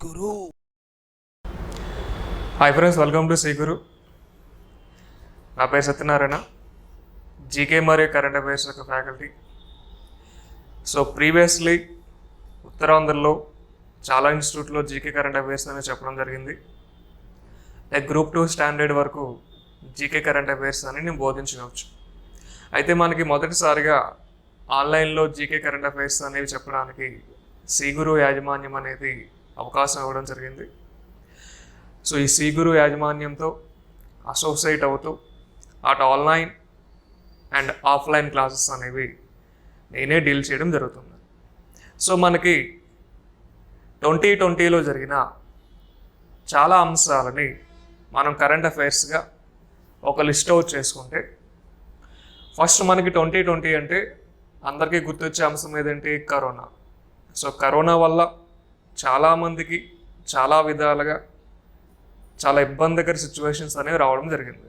Guru. Hi friends, welcome to Shri Guru. నా పేరు Satyanarayana, GK మరియు కరెంట్ అఫైర్స్ యొక్క ఫ్యాకల్టీ. సో ప్రీవియస్లీ ఉత్తరాంధ్రలో చాలా ఇన్స్టిట్యూట్లో జీకే కరెంట్ అఫైర్స్ అని చెప్పడం జరిగింది. లైక్ గ్రూప్ 2 స్టాండర్డ్ వరకు జీకే కరెంట్ అఫైర్స్ అని నేను బోధించవచ్చు. అయితే మనకి మొదటిసారిగా ఆన్లైన్లో జీకే కరెంట్ అఫైర్స్ అనేవి చెప్పడానికి శ్రీ గురు యాజమాన్యం అనేది అవకాశం ఇవ్వడం జరిగింది. సో ఈ శ్రీ గురు యాజమాన్యంతో అసోసియేట్ అవుతూ అటు ఆన్లైన్ అండ్ ఆఫ్లైన్ క్లాసెస్ అనేవి నేనే డీల్ చేయడం జరుగుతుంది. సో మనకి 2020లో జరిగిన చాలా అంశాలని మనం కరెంట్ అఫైర్స్గా ఒక లిస్ట్ అవుట్ చేసుకుంటే, ఫస్ట్ మనకి 2020 అంటే అందరికీ గుర్తొచ్చే అంశం ఏదంటే కరోనా. సో కరోనా వల్ల చాలామందికి చాలా విధాలుగా చాలా ఇబ్బందికర సిచ్యువేషన్స్ అనేవి రావడం జరిగింది.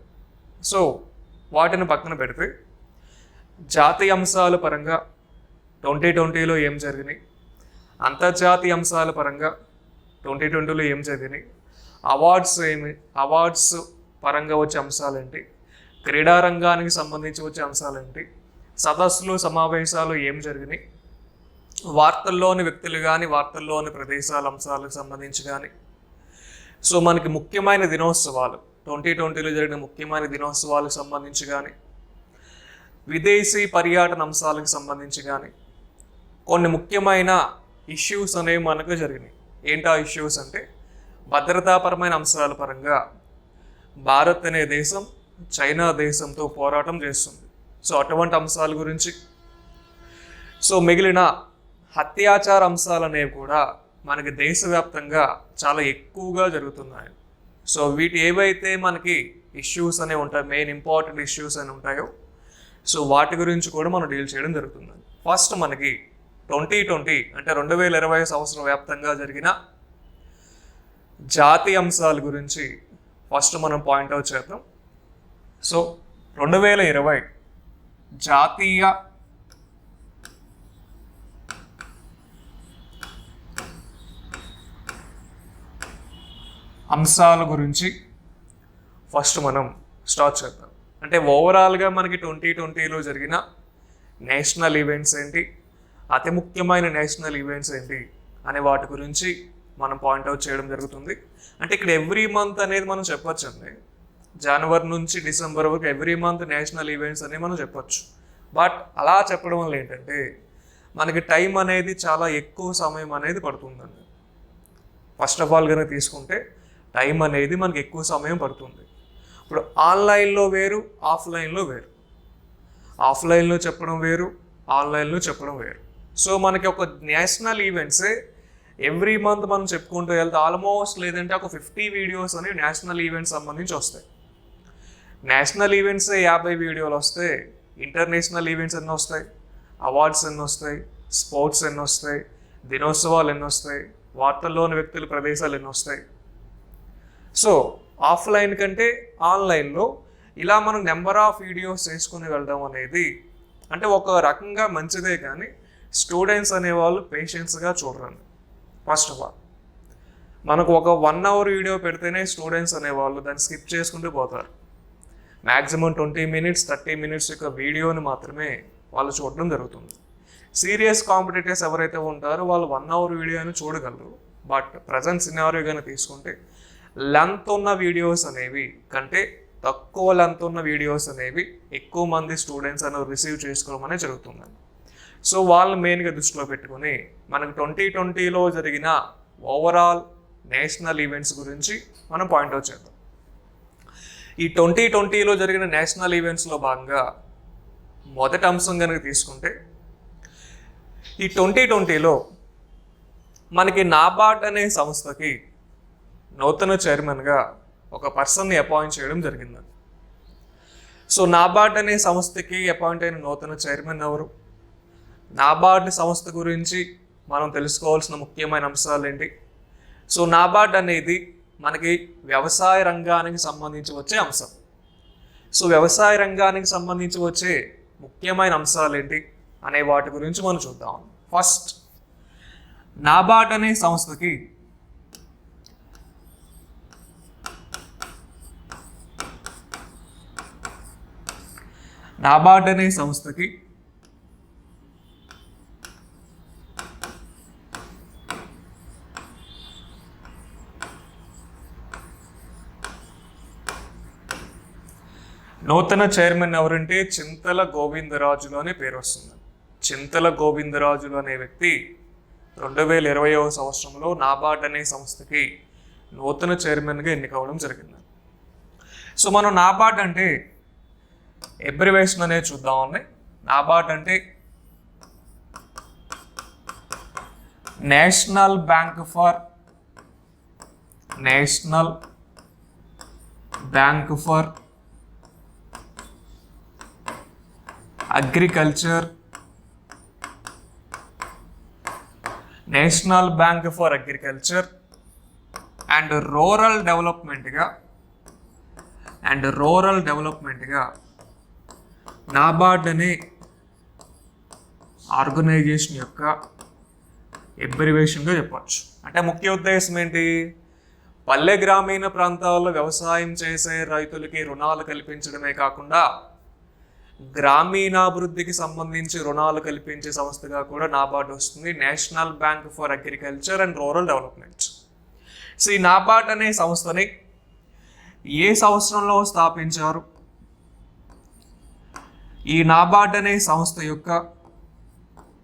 సో వాటిని పక్కన పెడితే జాతీయ అంశాల పరంగా 2020లో ఏం జరిగినాయి, అంతర్జాతీయ అంశాల పరంగా 2020లో ఏం జరిగినాయి, అవార్డ్స్ పరంగా వచ్చే అంశాలేంటి, క్రీడా రంగానికి సంబంధించి వచ్చే అంశాలేంటి, సదస్సులు సమావేశాలు ఏం జరిగినాయి, వార్తల్లోని వ్యక్తులు కానీ వార్తల్లోని ప్రదేశాల అంశాలకు సంబంధించి కానీ, సో మనకి ముఖ్యమైన దినోత్సవాలు 2020లో జరిగిన ముఖ్యమైన దినోత్సవాలకు సంబంధించి కానీ, విదేశీ పర్యాటన అంశాలకు సంబంధించి కానీ కొన్ని ముఖ్యమైన ఇష్యూస్ అనేవి మనకు జరిగినాయి. ఏంటా ఇష్యూస్ అంటే, భద్రతాపరమైన అంశాల పరంగా భారత్ అనే దేశం చైనా దేశంతో పోరాటం చేస్తుంది. సో అటువంటి అంశాల గురించి, సో మిగిలిన అత్యాచార అంశాలు అనేవి కూడా మనకి దేశవ్యాప్తంగా చాలా ఎక్కువగా జరుగుతున్నాయి. సో వీటి ఏవైతే మనకి ఇష్యూస్ అనేవి ఉంటాయో, మెయిన్ ఇంపార్టెంట్ ఇష్యూస్ అని ఉంటాయో, సో వాటి గురించి కూడా మనం డీల్ చేయడం జరుగుతుంది. ఫస్ట్ మనకి 2020 అంటే 2020 సంవత్సరం వ్యాప్తంగా జరిగిన జాతీయ అంశాల గురించి ఫస్ట్ మనం పాయింట్అవుట్ చేద్దాం. సో 2020 జాతీయ అంశాల గురించి ఫస్ట్ మనం స్టార్ట్ చేద్దాం. అంటే ఓవరాల్గా మనకి 2020లో జరిగిన నేషనల్ ఈవెంట్స్ ఏంటి, అతి ముఖ్యమైన నేషనల్ ఈవెంట్స్ ఏంటి అనే వాటి గురించి మనం పాయింట్అవుట్ చేయడం జరుగుతుంది. అంటే ఇక్కడ ఎవ్రీ మంత్ అనేది మనం చెప్పొచ్చండి, జనవరి నుంచి డిసెంబర్ వరకు ఎవ్రీ మంత్ నేషనల్ ఈవెంట్స్ అనేవి మనం చెప్పొచ్చు. బట్ అలా చెప్పడం వల్ల ఏంటంటే మనకి టైం అనేది చాలా ఎక్కువ సమయం అనేది పడుతుందండి. ఫస్ట్ ఆఫ్ ఆల్ కనుక తీసుకుంటే టైం అనేది మనకి ఎక్కువ సమయం పడుతుంది. ఇప్పుడు ఆన్లైన్లో వేరు, ఆఫ్లైన్లో వేరు. ఆఫ్లైన్లో చెప్పడం వేరు, ఆన్లైన్లో చెప్పడం వేరు. సో మనకి ఒక నేషనల్ ఈవెంట్సే ఎవ్రీ మంత్ మనం చెప్పుకుంటూ వెళ్తే ఆల్మోస్ట్ లేదంటే ఒక 50 వీడియోస్ అనేవి నేషనల్ ఈవెంట్స్ సంబంధించి వస్తాయి. నేషనల్ ఈవెంట్సే 50 వీడియోలు వస్తాయి. ఇంటర్నేషనల్ ఈవెంట్స్ ఎన్ని వస్తాయి, అవార్డ్స్ ఎన్ని వస్తాయి, స్పోర్ట్స్ ఎన్ని వస్తాయి, దినోత్సవాలు ఎన్ని వస్తాయి, వార్తల్లోని వ్యక్తుల ప్రదేశాలు ఎన్ని వస్తాయి. సో ఆఫ్లైన్ కంటే ఆన్లైన్లో ఇలా మనం నెంబర్ ఆఫ్ వీడియోస్ చేసుకుని వెళ్ళడం అనేది అంటే ఒక రకంగా మంచిదే, కానీ స్టూడెంట్స్ అనేవాళ్ళు పేషెన్స్గా చూడరండి. ఫస్ట్ ఆఫ్ ఆల్ మనకు ఒక 1 అవర్ వీడియో పెడితేనే స్టూడెంట్స్ అనేవాళ్ళు దాన్ని స్కిప్ చేసుకుంటూ పోతారు. మ్యాక్సిమం 20 మినిట్స్ 30 మినిట్స్ యొక్క వీడియోని మాత్రమే వాళ్ళు చూడడం జరుగుతుంది. సీరియస్ కాంపిటీటర్స్ ఎవరైతే ఉంటారో వాళ్ళు 1 అవర్ వీడియోని చూడగలరు. బట్ ప్రజెంట్ సినారియో కానీ తీసుకుంటే లెంత్ ఉన్న వీడియోస్ అనేవి కంటే తక్కువ లెంత్ ఉన్న వీడియోస్ అనేవి ఎక్కువ మంది స్టూడెంట్స్ అనేవి రిసీవ్ చేసుకోవడం అనేది జరుగుతుందండి. సో వాళ్ళు మెయిన్గా దృష్టిలో పెట్టుకుని మనకు 2020లో జరిగిన ఓవరాల్ నేషనల్ ఈవెంట్స్ గురించి మనం పాయింట్అవుట్ చేద్దాం. ఈ 2020లో జరిగిన నేషనల్ ఈవెంట్స్లో భాగంగా మొదటి అంశం కనుక తీసుకుంటే, ఈ 2020లో మనకి నాబార్డ్ అనే సంస్థకి నూతన చైర్మన్గా ఒక పర్సన్ని అపాయింట్ చేయడం జరిగింది. సో నాబార్డ్ అనే సంస్థకి అపాయింట్ అయిన నూతన చైర్మన్ ఎవరు, నాబార్డ్ సంస్థ గురించి మనం తెలుసుకోవాల్సిన ముఖ్యమైన అంశాలు ఏంటి. సో నాబార్డ్ అనేది మనకి వ్యవసాయ రంగానికి సంబంధించి వచ్చే అంశం. సో వ్యవసాయ రంగానికి సంబంధించి వచ్చే ముఖ్యమైన అంశాలు ఏంటి అనే వాటి గురించి మనం చూద్దాం. ఫస్ట్, నాబార్డ్ అనే సంస్థకి నాబార్డ్ అనే సంస్థకి నూతన చైర్మన్ ఎవరంటే చింతల గోవిందరాజులు అనే పేరు వస్తుంది. చింతల గోవిందరాజులు అనే వ్యక్తి 2020వ సంవత్సరంలో నాబార్డ్ అనే సంస్థకి నూతన చైర్మన్గా ఎన్నికవడం జరిగింది. సో మనం నాబార్డ్ అంటే అబ్రివేషన్ అనేది చూద్దామండి. నాబార్డ్ అంటే national bank for agriculture, national bank for agriculture and rural డెవలప్మెంట్గా నాబార్డ్ అనే ఆర్గనైజేషన్ యొక్క అబ్రివేషన్గా చెప్పచ్చు. అంటే ముఖ్య ఉద్దేశం ఏంటి? పల్లె గ్రామీణ ప్రాంతాల్లో వ్యవసాయం చేసే రైతులకి రుణాలు కల్పించడమే కాకుండా గ్రామీణాభివృద్ధికి సంబంధించి రుణాలు కల్పించే సంస్థగా కూడా నాబార్డ్ వస్తుంది. National bank for agriculture and rural development. So ఈ నాబార్డ్ అనే సంస్థని ఏ సంవత్సరంలో స్థాపించారు? ఈ నాబార్డ్ అనే సంస్థ యొక్క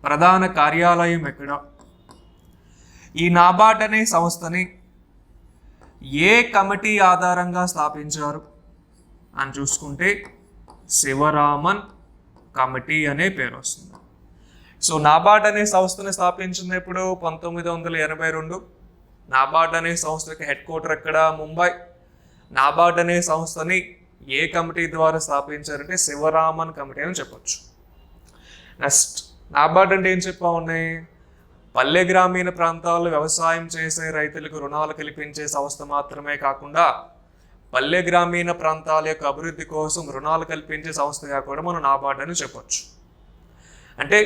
ప్రధాన కార్యాలయం ఎక్కడ? ఈ నాబార్డ్ అనే సంస్థని ఏ కమిటీ ఆధారంగా స్థాపించారు అని చూసుకుంటే శివరామన్ కమిటీ అనే పేరు వస్తుంది. సో నాబార్డ్ అనే సంస్థని స్థాపించింది ఎప్పుడు? 1982. నాబార్డ్ అనే సంస్థకి హెడ్ క్వార్టర్ ఎక్కడ? ముంబై. నాబార్డ్ అనే సంస్థని ఏ కమిటీ ద్వారా స్థాపించారంటే శివరామన్ కమిటీ అని చెప్పొచ్చు. నెక్స్ట్, నాబార్డ్ అంటే ఏం చెప్పామన్నాయి? పల్లె గ్రామీణ ప్రాంతాల్లో వ్యవసాయం చేసే రైతులకు రుణాలు కల్పించే సంస్థ మాత్రమే కాకుండా పల్లె గ్రామీణ ప్రాంతాల యొక్క అభివృద్ధి కోసం రుణాలు కల్పించే సంస్థగా కూడా మనం నాబార్డ్ అని చెప్పొచ్చు. అంటే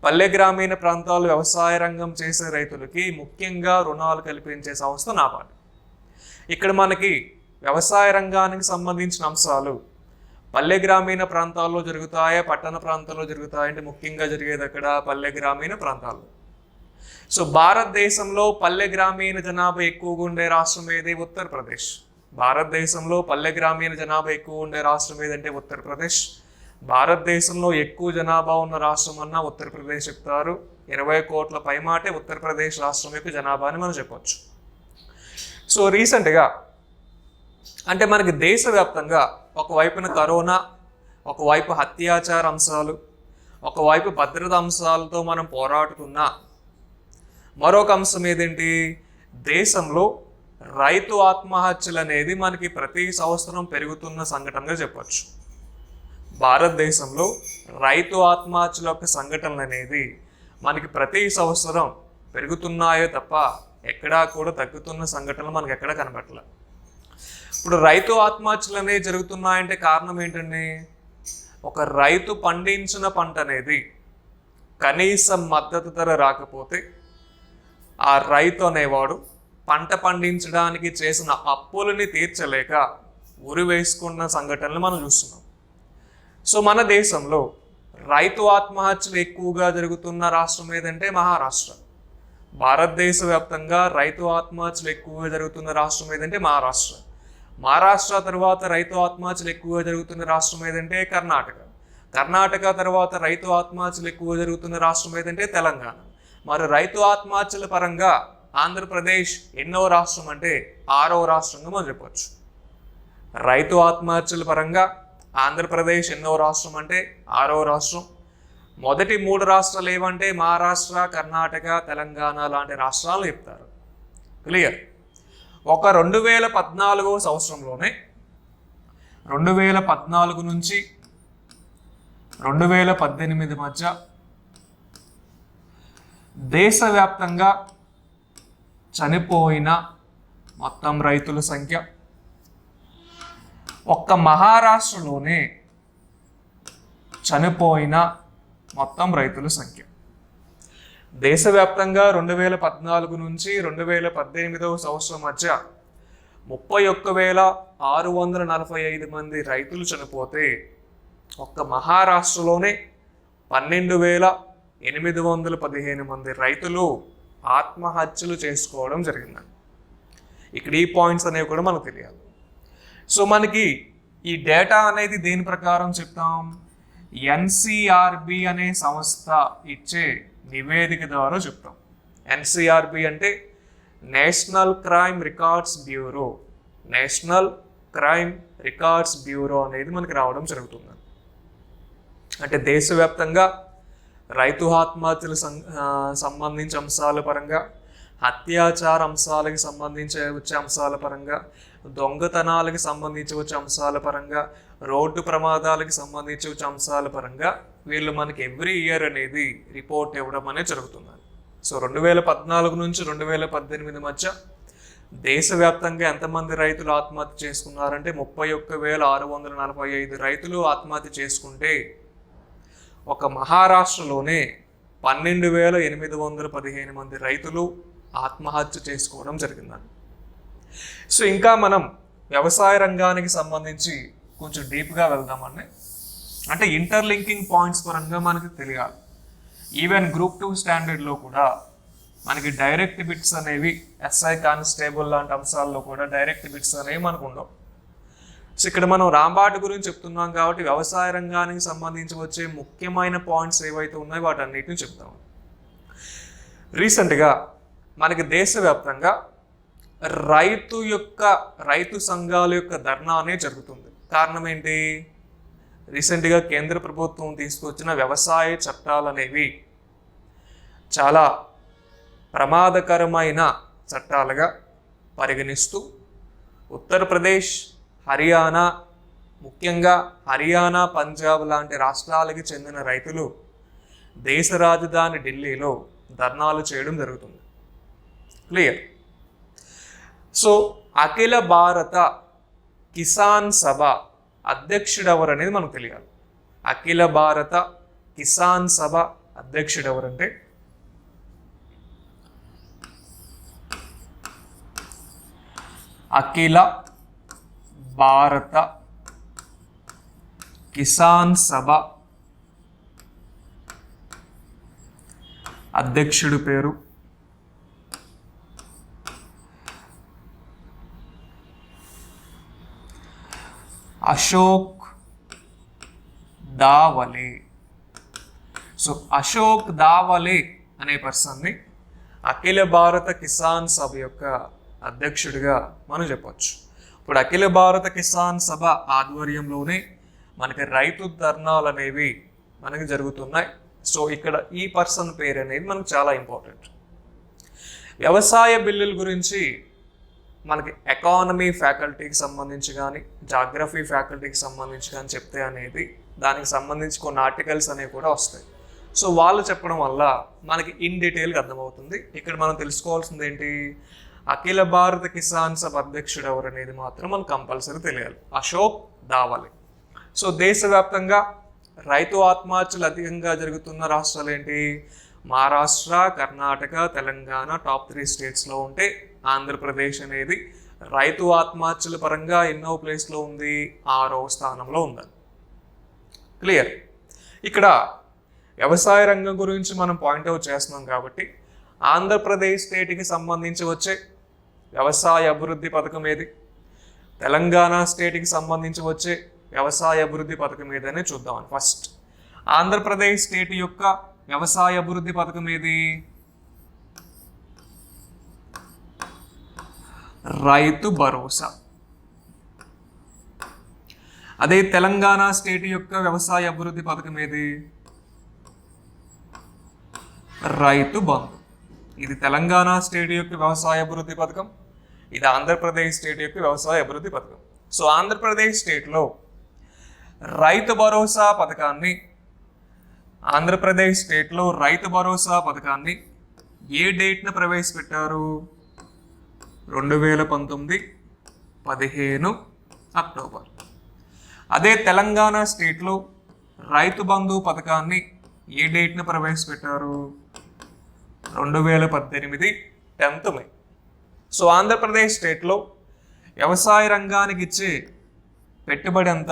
పల్లె గ్రామీణ ప్రాంతాలు వ్యవసాయ రంగం చేసే రైతులకి ముఖ్యంగా రుణాలు కల్పించే సంస్థ నాబార్డ్. ఇక్కడ మనకి వ్యవసాయ రంగానికి సంబంధించిన అంశాలు పల్లె గ్రామీణ ప్రాంతాల్లో జరుగుతాయా, పట్టణ ప్రాంతాల్లో జరుగుతాయా అంటే ముఖ్యంగా జరిగేది అక్కడ పల్లె గ్రామీణ ప్రాంతాల్లో. సో భారతదేశంలో పల్లె గ్రామీణ జనాభా ఎక్కువగా ఉండే రాష్ట్రం ఏది? ఉత్తరప్రదేశ్. భారతదేశంలో పల్లె గ్రామీణ జనాభా ఎక్కువ ఉండే రాష్ట్రం ఏదంటే ఉత్తరప్రదేశ్. భారతదేశంలో ఎక్కువ జనాభా ఉన్న రాష్ట్రం అన్న ఉత్తరప్రదేశ్ చెప్తారు. 20 కోట్ల పైమాటే ఉత్తరప్రదేశ్ రాష్ట్రం యొక్క జనాభా అని మనం చెప్పొచ్చు. సో రీసెంట్గా అంటే మనకి దేశవ్యాప్తంగా ఒకవైపున కరోనా, ఒకవైపు అత్యాచార అంశాలు, ఒకవైపు భద్రతా అంశాలతో మనం పోరాడుతున్నా మరొక అంశం ఏదేంటి? దేశంలో రైతు ఆత్మహత్యలు అనేది మనకి ప్రతి సంవత్సరం పెరుగుతున్న సంఘటనగా చెప్పచ్చు. భారతదేశంలో రైతు ఆత్మహత్యల యొక్క సంఘటనలు అనేది మనకి ప్రతి సంవత్సరం పెరుగుతున్నాయో తప్ప ఎక్కడా కూడా తగ్గుతున్న సంఘటనలు మనకి ఎక్కడా కనబడలే. ఇప్పుడు రైతు ఆత్మహత్యలు అనేవి జరుగుతున్నాయంటే కారణం ఏంటండి? ఒక రైతు పండించిన పంట అనేది కనీస మద్దతు ధర రాకపోతే ఆ రైతు అనేవాడు పంట పండించడానికి చేసిన అప్పులని తీర్చలేక ఉరి వేసుకున్న సంఘటనలు మనం చూస్తున్నాం. సో మన దేశంలో రైతు ఆత్మహత్యలు ఎక్కువగా జరుగుతున్న రాష్ట్రం ఏదంటే మహారాష్ట్ర. భారతదేశ వ్యాప్తంగా రైతు ఆత్మహత్యలు ఎక్కువగా జరుగుతున్న రాష్ట్రం ఏదంటే మహారాష్ట్ర. మహారాష్ట్ర తర్వాత రైతు ఆత్మహత్యలు ఎక్కువగా జరుగుతున్న రాష్ట్రం ఏదంటే కర్ణాటక. కర్ణాటక తర్వాత రైతు ఆత్మహత్యలు ఎక్కువగా జరుగుతున్న రాష్ట్రం ఏదంటే తెలంగాణ. మరి రైతు ఆత్మహత్యల పరంగా ఆంధ్రప్రదేశ్ ఎన్నో రాష్ట్రం అంటే 6వ రాష్ట్రంగా మనం చెప్పొచ్చు. రైతు ఆత్మహత్యల పరంగా ఆంధ్రప్రదేశ్ ఎన్నో రాష్ట్రం అంటే 6వ రాష్ట్రం. మొదటి 3 రాష్ట్రాలు ఏమంటే మహారాష్ట్ర, కర్ణాటక, తెలంగాణ లాంటి రాష్ట్రాలు చెప్తారు. క్లియర్? ఒక 2014వ సంవత్సరంలోనే 2014 నుంచి 2018 మధ్య దేశవ్యాప్తంగా చనిపోయిన మొత్తం రైతుల సంఖ్య, ఒక్క మహారాష్ట్రలోనే చనిపోయిన మొత్తం రైతుల సంఖ్య దేశవ్యాప్తంగా 2014 నుంచి 2018వ సంవత్సరం మధ్య 31,645 మంది రైతులు చనిపోతే ఒక్క మహారాష్ట్రలోనే 12,815 మంది రైతులు ఆత్మహత్యలు చేసుకోవడం జరిగిందండి. ఇక్కడ ఈ పాయింట్స్ అనేవి కూడా మనకు తెలియాలి. సో మనకి ఈ డేటా అనేది దేని ప్రకారం చెప్తాం? ఎన్సిఆర్బి అనే సంస్థ ఇచ్చే నివేదిక ద్వారా చెప్తాం. ఎన్సిఆర్బి అంటే national crime records bureau. National crime records bureau అనేది మనకి రావడం జరుగుతుంది. అంటే దేశవ్యాప్తంగా రైతు ఆత్మహత్యలు సంబంధించిన అంశాల పరంగా, అత్యాచార అంశాలకు సంబంధించి వచ్చే అంశాల పరంగా, దొంగతనాలకు సంబంధించి వచ్చే అంశాల పరంగా, రోడ్డు ప్రమాదాలకు సంబంధించి వచ్చే అంశాల పరంగా వీళ్ళు మనకి ఎవ్రీ ఇయర్ అనేది రిపోర్ట్ ఇవ్వడం అనేది జరుగుతుంది. సో 2014 నుంచి 2018 మధ్య దేశవ్యాప్తంగా ఎంతమంది రైతులు ఆత్మహత్య చేసుకున్నారంటే 31,645 రైతులు ఆత్మహత్య చేసుకుంటే ఒక మహారాష్ట్రలోనే 12,815 మంది రైతులు ఆత్మహత్య చేసుకోవడం జరిగిందండి. సో ఇంకా మనం వ్యవసాయ రంగానికి సంబంధించి కొంచెం డీప్గా వెళ్దామండి. అంటే ఇంటర్లింకింగ్ పాయింట్స్ పరంగా మనకి తెలియాలి. ఈవెన్ గ్రూప్ 2 స్టాండర్డ్లో కూడా మనకి డైరెక్ట్ బిట్స్ అనేవి, ఎస్ఐ కానిస్టేబుల్ లాంటి అంశాల్లో కూడా డైరెక్ట్ బిట్స్ అనేవి మనకు ఉండవు. సో ఇక్కడ మనం రాంబాటు గురించి చెప్తున్నాం కాబట్టి వ్యవసాయ రంగానికి సంబంధించి వచ్చే ముఖ్యమైన పాయింట్స్ ఏవైతే ఉన్నాయో వాటన్నిటిని చెప్తాం. రీసెంట్గా మనకి దేశవ్యాప్తంగా రైతు సంఘాల యొక్క ధర్నా అనేది జరుగుతుంది. కారణం ఏంటి? రీసెంట్గా కేంద్ర ప్రభుత్వం తీసుకొచ్చిన వ్యవసాయ చట్టాలు అనేవి చాలా ప్రమాదకరమైన చట్టాలుగా పరిగణిస్తూ ఉత్తరప్రదేశ్, హర్యానా, ముఖ్యంగా హర్యానా, పంజాబ్ లాంటి రాష్ట్రాలకి చెందిన రైతులు దేశ రాజధాని ఢిల్లీలో ధర్నాలు చేయడం జరుగుతుంది. క్లియర్? సో అఖిల భారత కిసాన్ సభ అధ్యక్షుడు ఎవరు అనేది మనకు తెలియాలి. అఖిల భారత కిసాన్ సభ అధ్యక్షుడు ఎవరంటే అఖిల భారత కిసాన్ సభ అధ్యక్షుడి పేరు అశోక్ దావలే. సో అశోక్ దావలే అనే పర్సన్ని అఖిల భారత కిసాన్ సభ యొక్క అధ్యక్షుడిగా మనం చెప్పవచ్చు. ఇప్పుడు అఖిల భారత కిసాన్ సభ ఆధ్వర్యంలోనే మనకి రైతు ధర్నాలు అనేవి మనకి జరుగుతున్నాయి. సో ఇక్కడ ఈ పర్సన్ పేరు అనేది మనకు చాలా ఇంపార్టెంట్. వ్యవసాయ బిల్లుల గురించి మనకి ఎకానమీ ఫ్యాకల్టీకి సంబంధించి కానీ, జాగ్రఫీ ఫ్యాకల్టీకి సంబంధించి కానీ చెప్తే అనేది దానికి సంబంధించి కొన్ని ఆర్టికల్స్ అనేవి కూడా వస్తాయి. సో వాళ్ళు చెప్పడం వల్ల మనకి ఇన్ డీటెయిల్గా అర్థమవుతుంది. ఇక్కడ మనం తెలుసుకోవాల్సింది ఏంటి? అఖిల భారత కిసాన్ సభ అధ్యక్షుడు ఎవరు అనేది మాత్రం మనకు కంపల్సరీ తెలియాలి. అశోక్ దావలే. సో దేశవ్యాప్తంగా రైతు ఆత్మహత్యలు అధికంగా జరుగుతున్న రాష్ట్రాలు ఏంటి? మహారాష్ట్ర, కర్ణాటక, తెలంగాణ టాప్ 3 స్టేట్స్లో ఉంటే ఆంధ్రప్రదేశ్ అనేది రైతు ఆత్మహత్యల పరంగా ఎన్నో ప్లేస్లో ఉంది? 6వ స్థానంలో ఉంది. క్లియర్? ఇక్కడ వ్యవసాయ రంగం గురించి మనం పాయింట్అవుట్ చేస్తున్నాం కాబట్టి ఆంధ్రప్రదేశ్ స్టేట్కి సంబంధించి వచ్చే వ్యవసాయ అభివృద్ధి పథకం ఏది, తెలంగాణ స్టేట్కి సంబంధించి వచ్చే వ్యవసాయ అభివృద్ధి పథకం ఏదని చూద్దామని. ఫస్ట్ ఆంధ్రప్రదేశ్ స్టేట్ యొక్క వ్యవసాయ అభివృద్ధి పథకం ఏది? రైతు భరోసా. అదే తెలంగాణ స్టేట్ యొక్క వ్యవసాయ అభివృద్ధి పథకం ఏది? రైతు బంధు. ఇది తెలంగాణ స్టేట్ యొక్క వ్యవసాయ అభివృద్ధి పథకం, ఇది ఆంధ్రప్రదేశ్ స్టేట్ యొక్క వ్యవసాయ అభివృద్ధి పథకం. సో ఆంధ్రప్రదేశ్ స్టేట్లో రైతు భరోసా పథకాన్ని, ఆంధ్రప్రదేశ్ స్టేట్లో రైతు భరోసా పథకాన్ని ఏ డేట్న ప్రవేశపెట్టారు? 2019 15 అక్టోబర్. అదే తెలంగాణ స్టేట్లో రైతు బంధు పథకాన్ని ఏ డేట్న ప్రవేశపెట్టారు? 2018 10th మే. సో ఆంధ్రప్రదేశ్ స్టేట్లో వ్యవసాయ రంగానికి ఇచ్చే పెట్టుబడి ఎంత?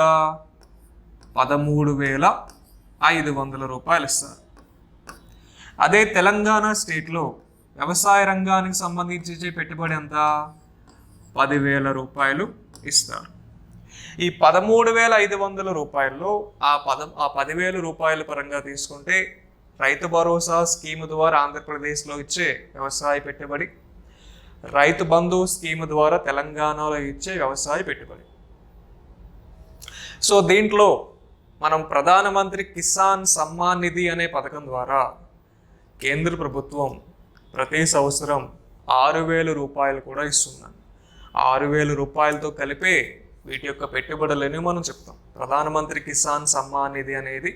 13,500 రూపాయలు ఇస్తారు. అదే తెలంగాణ స్టేట్లో వ్యవసాయ రంగానికి సంబంధించి పెట్టుబడి ఎంత? 10,000 రూపాయలు ఇస్తారు. ఈ 13,500 రూపాయల్లో ఆ 10,000 రూపాయల పరంగా తీసుకుంటే రైతు భరోసా స్కీమ్ ద్వారా ఆంధ్రప్రదేశ్లో ఇచ్చే వ్యవసాయ పెట్టుబడి, రైతు బంధు స్కీమ్ ద్వారా తెలంగాణలో ఇచ్చే వ్యవసాయ పెట్టుబడి. సో దీంట్లో మనం ప్రధానమంత్రి కిసాన్ సమ్మాన్ నిధి అనే పథకం ద్వారా కేంద్ర ప్రభుత్వం ప్రతి సంవత్సరం 6,000 రూపాయలు కూడా ఇస్తున్నాను. 6,000 రూపాయలతో కలిపే వీటి యొక్క పెట్టుబడులని మనం చెప్తాం. ప్రధానమంత్రి కిసాన్ సమ్మాన్ నిధి అనేది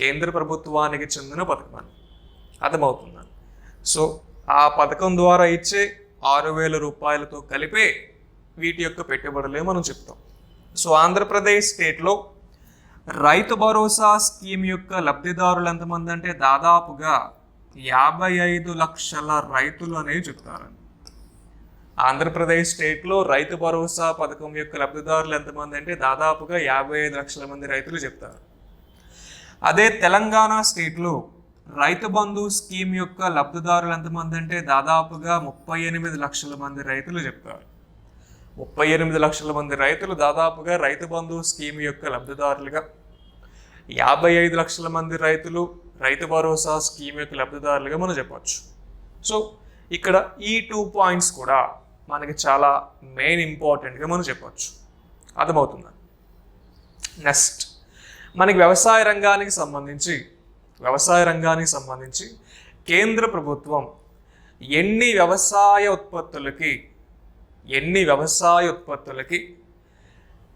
కేంద్ర ప్రభుత్వానికి చెందిన పథకం అని అర్థమవుతుందని. సో ఆ పథకం ద్వారా ఇచ్చే 6,000 రూపాయలతో కలిపే వీటి యొక్క పెట్టుబడులే మనం చెప్తాం. సో ఆంధ్రప్రదేశ్ స్టేట్లో రైతు భరోసా స్కీమ్ యొక్క లబ్ధిదారులు ఎంతమంది అంటే దాదాపుగా 55 లక్షల రైతులు అనేవి చెప్తారని. ఆంధ్రప్రదేశ్ స్టేట్లో రైతు భరోసా పథకం యొక్క లబ్ధిదారులు ఎంతమంది అంటే దాదాపుగా 55 లక్షల మంది రైతులు చెప్తారు. అదే తెలంగాణ స్టేట్లో రైతు బంధు స్కీమ్ యొక్క లబ్ధిదారులు ఎంతమంది అంటే దాదాపుగా 38 లక్షల మంది రైతులు చెప్తారు. 38 లక్షల మంది రైతులు దాదాపుగా రైతు బంధు స్కీమ్ యొక్క లబ్ధిదారులుగా, 55 లక్షల మంది రైతులు రైతు భరోసా స్కీమ్ యొక్క లబ్ధిదారులుగా మనం చెప్పచ్చు. సో ఇక్కడ ఈ 2 పాయింట్స్ కూడా మనకి చాలా మెయిన్ ఇంపార్టెంట్గా మనం చెప్పచ్చు. అర్థమవుతుందా? నెక్స్ట్ మనకి వ్యవసాయ రంగానికి సంబంధించి కేంద్ర ప్రభుత్వం ఎన్ని వ్యవసాయ ఉత్పత్తులకి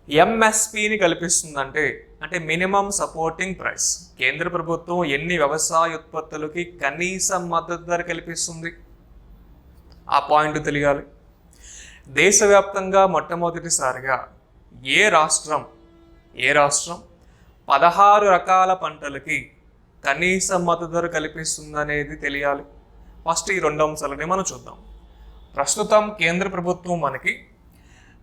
ఎంఎస్పిని కల్పిస్తుందంటే, అంటే మినిమం సపోర్టింగ్ ప్రైస్. కేంద్ర ప్రభుత్వం ఎన్ని వ్యవసాయ ఉత్పత్తులకి కనీస మద్దతు ధర కల్పిస్తుంది? ఆ పాయింట్ తెలియాలి. దేశవ్యాప్తంగా మొట్టమొదటిసారిగా ఏ రాష్ట్రం 16 రకాల పంటలకి కనీస మద్దతు ధర కల్పిస్తుందనేది తెలియాలి. ఫస్ట్ ఈ 2 అంశాలని మనం చూద్దాం. ప్రస్తుతం కేంద్ర ప్రభుత్వం మనకి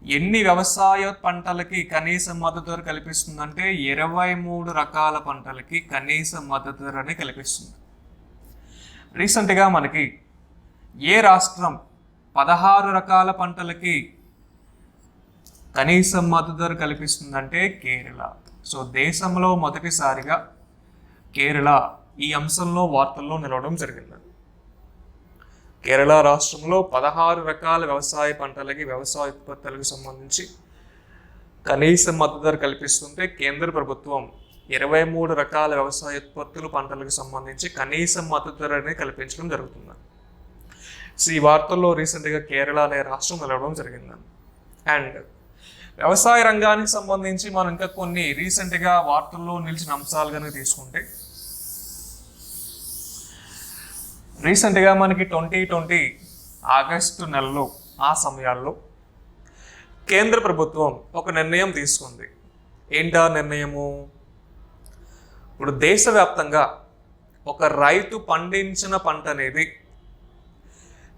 ఎన్ని వ్యవసాయ పంటలకి కనీస మద్దతు ధర కల్పిస్తుందంటే 23 రకాల పంటలకి కనీస మద్దతు ధరని కల్పిస్తుంది. రీసెంట్గా మనకి ఏ రాష్ట్రం 16 రకాల పంటలకి కనీస మద్దతు ధర కల్పిస్తుందంటే కేరళ. సో దేశంలో మొదటిసారిగా కేరళ ఈ అంశంలో వార్తల్లో నిలవడం జరిగింది. కేరళ రాష్ట్రంలో 16 రకాల వ్యవసాయ పంటలకి, వ్యవసాయ ఉత్పత్తులకు సంబంధించి కనీస మద్దతు ధర కల్పిస్తుంటే కేంద్ర ప్రభుత్వం 23 రకాల వ్యవసాయ ఉత్పత్తులు, పంటలకు సంబంధించి కనీస మద్దతు ధరని కల్పించడం జరుగుతుంది. సో ఈ వార్తల్లో రీసెంట్గా కేరళ అనే రాష్ట్రం నిలవడం జరిగింది. అండ్ వ్యవసాయ రంగానికి సంబంధించి మనం ఇంకా కొన్ని రీసెంట్గా వార్తల్లో నిలిచిన అంశాలు కనుక తీసుకుంటే, రీసెంట్గా మనకి 2020 ఆగస్టు నెలలో ఆ సమయాల్లో కేంద్ర ప్రభుత్వం ఒక నిర్ణయం తీసుకుంది. ఏంటా నిర్ణయము? ఇప్పుడు దేశవ్యాప్తంగా ఒక రైతు పండించిన పంట అనేది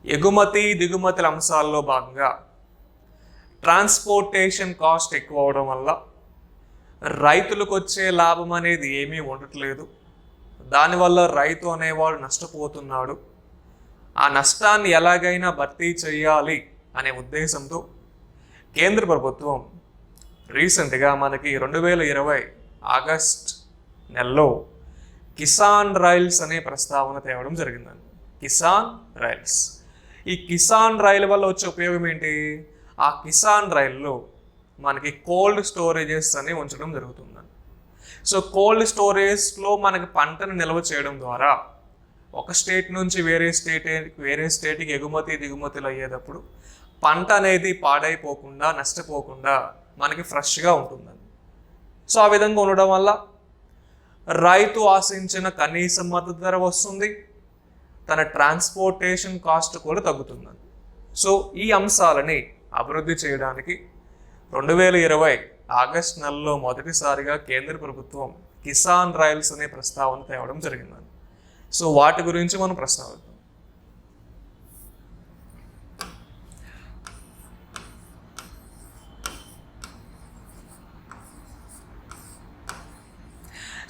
ఎగుమతి దిగుమతుల అంశాల్లో భాగంగా ట్రాన్స్పోర్టేషన్ కాస్ట్ ఎక్కువ అవడం వల్ల రైతులకు వచ్చే లాభం అనేది ఏమీ ఉండట్లేదు. దానివల్ల రైతు అనేవాడు నష్టపోతున్నాడు. ఆ నష్టాన్ని ఎలాగైనా భర్తీ చేయాలి అనే ఉద్దేశంతో కేంద్ర ప్రభుత్వం రీసెంట్గా మనకి 2020 ఆగస్ట్ నెలలో కిసాన్ రైల్స్ అనే ప్రస్తావన తేవడం జరిగిందండి. కిసాన్ రైల్స్. ఈ కిసాన్ రైల్ వల్ల వచ్చే ఉపయోగం ఏంటి? ఆ కిసాన్ రైల్లో మనకి కోల్డ్ స్టోరేజెస్ అని ఉంచడం జరుగుతుందండి. సో కోల్డ్ స్టోరేజ్లో మనకి పంటను నిల్వ చేయడం ద్వారా ఒక స్టేట్ నుంచి వేరే స్టేట్కి ఎగుమతి దిగుమతులు అయ్యేటప్పుడు పంట అనేది పాడైపోకుండా, నష్టపోకుండా మనకి ఫ్రెష్గా ఉంటుందండి. సో ఆ విధంగా ఉండడం వల్ల రైతు ఆశించిన కనీస మద్దతు ధర వస్తుంది, తన ట్రాన్స్పోర్టేషన్ కాస్ట్ కూడా తగ్గుతుందండి. సో ఈ అంశాలని అభివృద్ధి చేయడానికి 2020 ఆగస్ట్ నెలలో మొదటిసారిగా కేంద్ర ప్రభుత్వం కిసాన్ రైల్స్ అనే ప్రస్తావన తేవడం జరిగిందండి. సో వాటి గురించి మనం ప్రస్తావిద్దాం.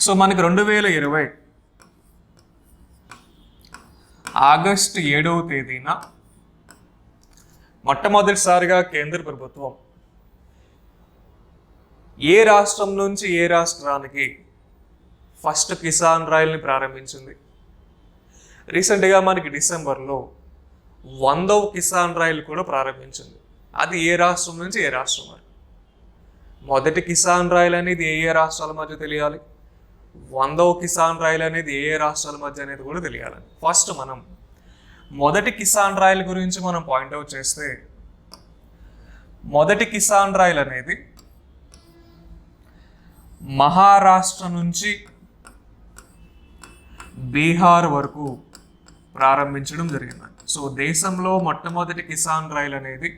సో మనకి 2020 ఆగస్టు 7వ తేదీన మొట్టమొదటిసారిగా కేంద్ర ప్రభుత్వం ఏ రాష్ట్రం నుంచి ఏ రాష్ట్రానికి ఫస్ట్ కిసాన్ రైల్ని ప్రారంభించింది? రీసెంట్గా మనకి డిసెంబర్లో 100వ కిసాన్ రైలు కూడా ప్రారంభించింది. అది ఏ రాష్ట్రం నుంచి ఏ రాష్ట్రం వరకు? మొదటి కిసాన్ రైలు అనేది ఏ ఏ రాష్ట్రాల మధ్య తెలియాలి, 100వ కిసాన్ రైలు అనేది ఏ ఏ రాష్ట్రాల మధ్య అనేది కూడా తెలియాలి. ఫస్ట్ మనం మొదటి కిసాన్ రైలు గురించి మనం పాయింట్అవుట్ చేస్తే, మొదటి కిసాన్ రైలు అనేది మహారాష్ట్ర నుంచి బీహార్ వరకు ప్రారంభించడం జరిగింది. సో దేశంలో మొట్టమొదటి కిసాన్ రైలు అనేది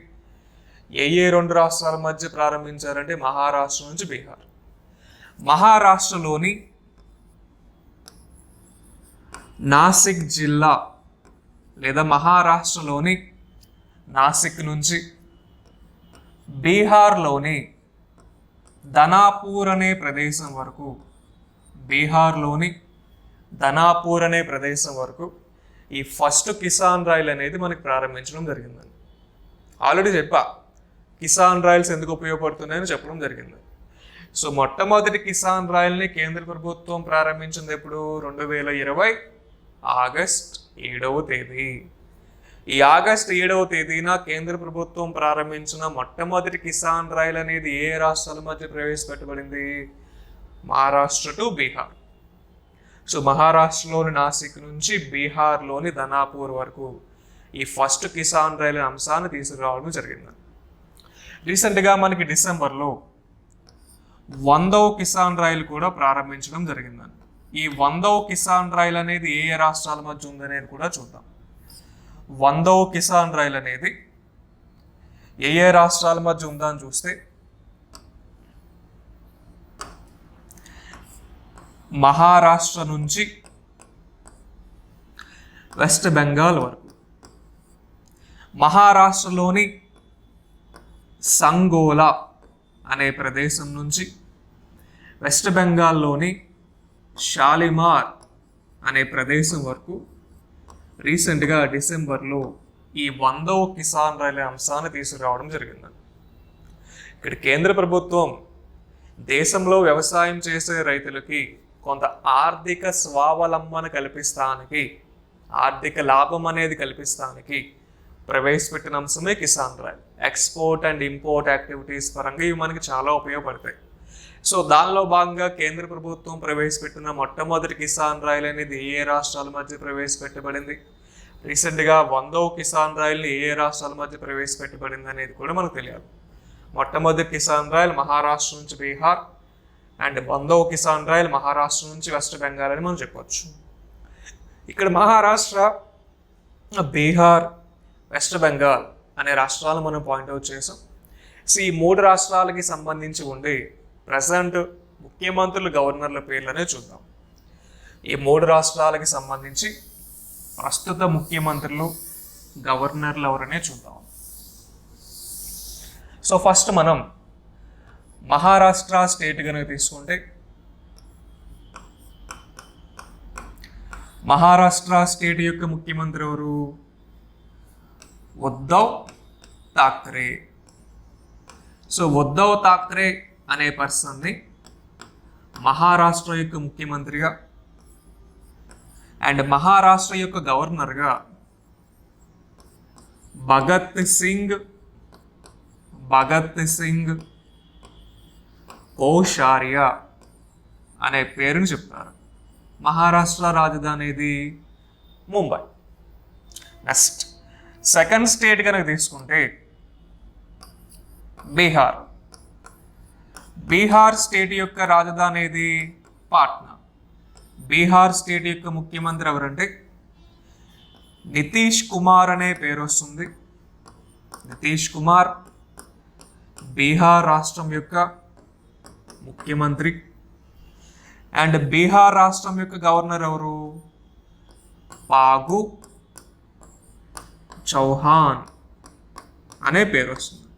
ఏ ఏ రెండు రాష్ట్రాల మధ్య ప్రారంభించారంటే మహారాష్ట్ర నుంచి బీహార్. మహారాష్ట్రలోని నాసిక్ జిల్లా లేదా మహారాష్ట్రలోని నాసిక్ నుంచి బీహార్లోని ధనాపూర్ అనే ప్రదేశం వరకు, బీహార్లోని ధనాపూర్ అనే ప్రదేశం వరకు ఈ ఫస్ట్ కిసాన్ రైల్ అనేది మనకి ప్రారంభించడం జరిగిందండి. ఆల్రెడీ చెప్పా కిసాన్ రైల్స్ ఎందుకు ఉపయోగపడుతున్నాయని చెప్పడం జరిగింది. సో మొట్టమొదటి కిసాన్ రైల్ని కేంద్ర ప్రభుత్వం ప్రారంభించింది ఎప్పుడు? 2020 ఆగస్ట్ 7వ తేదీ. ఈ ఆగస్ట్ 7వ తేదీన కేంద్ర ప్రభుత్వం ప్రారంభించిన మొట్టమొదటి కిసాన్ రైల్ అనేది ఏ రాష్ట్రాల మధ్య ప్రవేశపెట్టబడింది? మహారాష్ట్ర టు బీహార్. సో మహారాష్ట్రలోని నాసిక్ నుంచి బీహార్లోని ధనాపూర్ వరకు ఈ ఫస్ట్ కిసాన్ రైలు అంశాన్ని తీసుకురావడం జరిగింది. రీసెంట్గా మనకి డిసెంబర్లో 100వ కిసాన్ రైలు కూడా ప్రారంభించడం జరిగిందండి. ఈ 100వ కిసాన్ రైలు అనేది ఏ ఏ రాష్ట్రాల మధ్య ఉందనేది కూడా చూద్దాం. 100వ కిసాన్ రైలు అనేది ఏ ఏ రాష్ట్రాల మధ్య ఉందని చూస్తే, మహారాష్ట్ర నుంచి వెస్ట్ బెంగాల్ వరకు, మహారాష్ట్రలోని సంగోలా అనే ప్రదేశం నుంచి వెస్ట్ బెంగాల్లోని షాలిమార్ అనే ప్రదేశం వరకు రీసెంట్గా డిసెంబర్లో ఈ 100వ కిసాన్ రైలు అంశాన్ని తీసుకురావడం జరిగింది. ఇక్కడ కేంద్ర ప్రభుత్వం దేశంలో వ్యవసాయం చేసే రైతులకి కొంత ఆర్థిక స్వావలంబన కల్పిస్తానికి, ఆర్థిక లాభం అనేది కల్పిస్తానికి ప్రవేశపెట్టిన అంశమే Kisan rail. Export and import activities పరంగా ఇవి మనకి చాలా ఉపయోగపడతాయి. సో దానిలో భాగంగా కేంద్ర ప్రభుత్వం ప్రవేశపెట్టిన మొట్టమొదటి కిసాన్ రైల్ అనేది ఏ రాష్ట్రాల మధ్య ప్రవేశపెట్టబడింది? రీసెంట్గా 100వ కిసాన్ రైల్ని ఏ రాష్ట్రాల మధ్య ప్రవేశపెట్టబడింది అనేది కూడా మనకు తెలియాలి. మొట్టమొదటి కిసాన్ రైల్ మహారాష్ట్ర నుంచి బీహార్ అండ్ 100వ కిసాన్ రైల్ మహారాష్ట్ర నుంచి వెస్ట్ బెంగాల్ అని మనం చెప్పొచ్చు. ఇక్కడ మహారాష్ట్ర, బీహార్, వెస్ట్ బెంగాల్ అనే రాష్ట్రాలు మనం పాయింట్అవుట్ చేసాం. సో ఈ 3 రాష్ట్రాలకి సంబంధించి ఉండే ప్రజెంట్ ముఖ్యమంత్రులు, గవర్నర్ల పేర్లనే చూద్దాం. ఈ 3 రాష్ట్రాలకి సంబంధించి ప్రస్తుత ముఖ్యమంత్రులు, గవర్నర్లు ఎవరనే చూద్దాం. సో ఫస్ట్ మనం మహారాష్ట్ర స్టేట్ కనుక తీసుకుంటే, మహారాష్ట్ర స్టేట్ యొక్క ముఖ్యమంత్రి ఎవరు? ఉద్ధవ్ థాక్రే. సో ఉద్ధవ్ థాక్రే అనే పర్సన్ని మహారాష్ట్ర యొక్క ముఖ్యమంత్రిగా అండ్ మహారాష్ట్ర యొక్క గవర్నర్గా భగత్ సింగ్ కోషారియా అనే పేరుని చెప్తారు. మహారాష్ట్ర రాజధాని ఏది? ముంబై. నెక్స్ట్ సెకండ్ స్టేట్ కనుక తీసుకుంటే బీహార్. బీహార్ స్టేట్ యొక్క రాజధాని ఏది? పాట్నా. బీహార్ స్టేట్ యొక్క ముఖ్యమంత్రి ఎవరంటే నితీష్ కుమార్ అనే పేరు వస్తుంది. నితీష్ కుమార్ బీహార్ రాష్ట్రం యొక్క ముఖ్యమంత్రి. అండ్ బీహార్ రాష్ట్రం యొక్క గవర్నర్ ఎవరు? పాగు చౌహాన్ అనే పేరు వస్తుంది.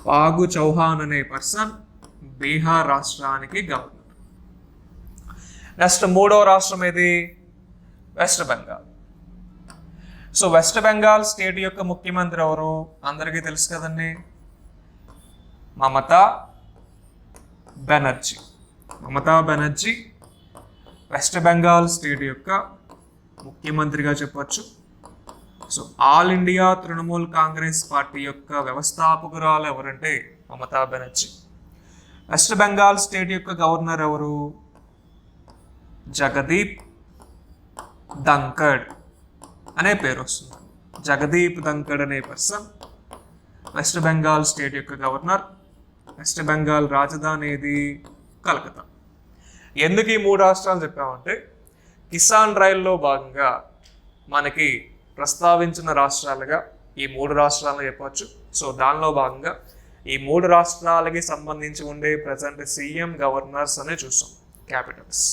పాగు చౌహాన్ అనే పర్సన్ బీహార్ రాష్ట్రానికి గవర్నర్. నెక్స్ట్ మూడవ రాష్ట్రం ఏది? West Bengal. So west Bengal state యొక్క ముఖ్యమంత్రి ఎవరు? అందరికీ తెలుసు కదండి, మమతా బెనర్జీ. మమతా బెనర్జీ వెస్ట్ బెంగాల్ స్టేట్ యొక్క ముఖ్యమంత్రిగా చెప్పొచ్చు. So all India Trinamool Congress party యొక్క వ్యవస్థాపకురాలు ఎవరంటే మమతా బెనర్జీ. వెస్ట్ బెంగాల్ స్టేట్ యొక్క గవర్నర్ ఎవరు? జగదీప్ ధంకడ్ అనే పేరు వస్తుంది. జగదీప్ ధంకడ్ అనే పర్సన్ వెస్ట్ బెంగాల్ స్టేట్ యొక్క గవర్నర్. వెస్ట్ బెంగాల్ రాజధాని ఏది? కలకత్తా. ఎందుకు ఈ మూడు రాష్ట్రాలు చెప్పామంటే కిసాన్ రైల్లో భాగంగా మనకి ప్రస్తావించిన రాష్ట్రాలుగా ఈ మూడు రాష్ట్రాలను చెప్పవచ్చు. సో దానిలో భాగంగా ఈ మూడు రాష్ట్రాలకి సంబంధించి ఉండే ప్రజెంట్ సీఎం గవర్నర్స్ అనే చూస్తాం, క్యాపిటల్స్.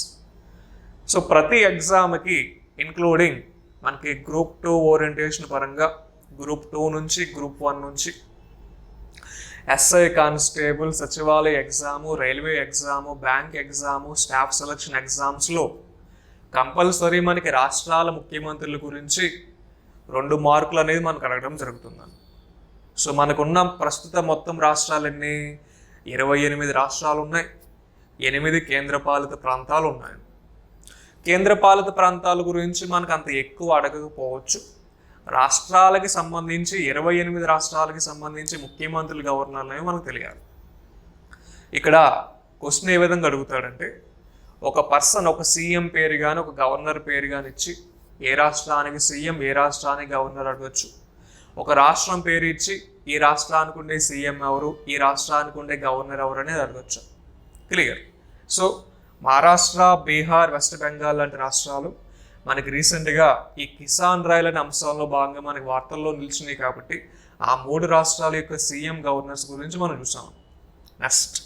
సో ప్రతి ఎగ్జామ్కి ఇన్క్లూడింగ్ మనకి గ్రూప్ 2 ఓరియంటేషన్ పరంగా గ్రూప్ 2 నుంచి గ్రూప్ 1 నుంచి ఎస్ఐ కానిస్టేబుల్, సచివాలయ exam, railway exam, bank exam, staff selection ఎగ్జామ్స్లో కంపల్సరీ మనకి రాష్ట్రాల ముఖ్యమంత్రుల గురించి 2 మార్కులు అనేది మనకు అడగడం జరుగుతుందండి. సో మనకున్న ప్రస్తుత మొత్తం రాష్ట్రాలు ఎన్ని? 28 రాష్ట్రాలు ఉన్నాయి, 8 కేంద్రపాలిత ప్రాంతాలు ఉన్నాయి. కేంద్రపాలిత ప్రాంతాల గురించి మనకు అంత ఎక్కువ అడగకపోవచ్చు. రాష్ట్రాలకి సంబంధించి 28 రాష్ట్రాలకి సంబంధించి ముఖ్యమంత్రులు, గవర్నర్లు అనేవి మనకు తెలియాలి. ఇక్కడ క్వశ్చన్ ఏ విధంగా అడుగుతాడంటే ఒక పర్సన్, ఒక సీఎం పేరు కానీ ఒక గవర్నర్ పేరు కానీ ఇచ్చి ఏ రాష్ట్రానికి సీఎం, ఏ రాష్ట్రానికి గవర్నర్ అడగచ్చు. ఒక రాష్ట్రం పేరు ఇచ్చి ఈ రాష్ట్రానికి ఉండే సీఎం ఎవరు, ఈ రాష్ట్రానికి ఉండే గవర్నర్ ఎవరు అనేది అడగచ్చు. Clear. So Maharashtra, Bihar, west Bengal లాంటి రాష్ట్రాలు మనకి రీసెంట్గా ఈ కిసాన్ రైల్ అనే అంశంలో భాగంగా మనకి వార్తల్లో నిలిచినాయి కాబట్టి ఆ 3 రాష్ట్రాల యొక్క సీఎం, గవర్నర్స్ గురించి మనం చూసాం. నెక్స్ట్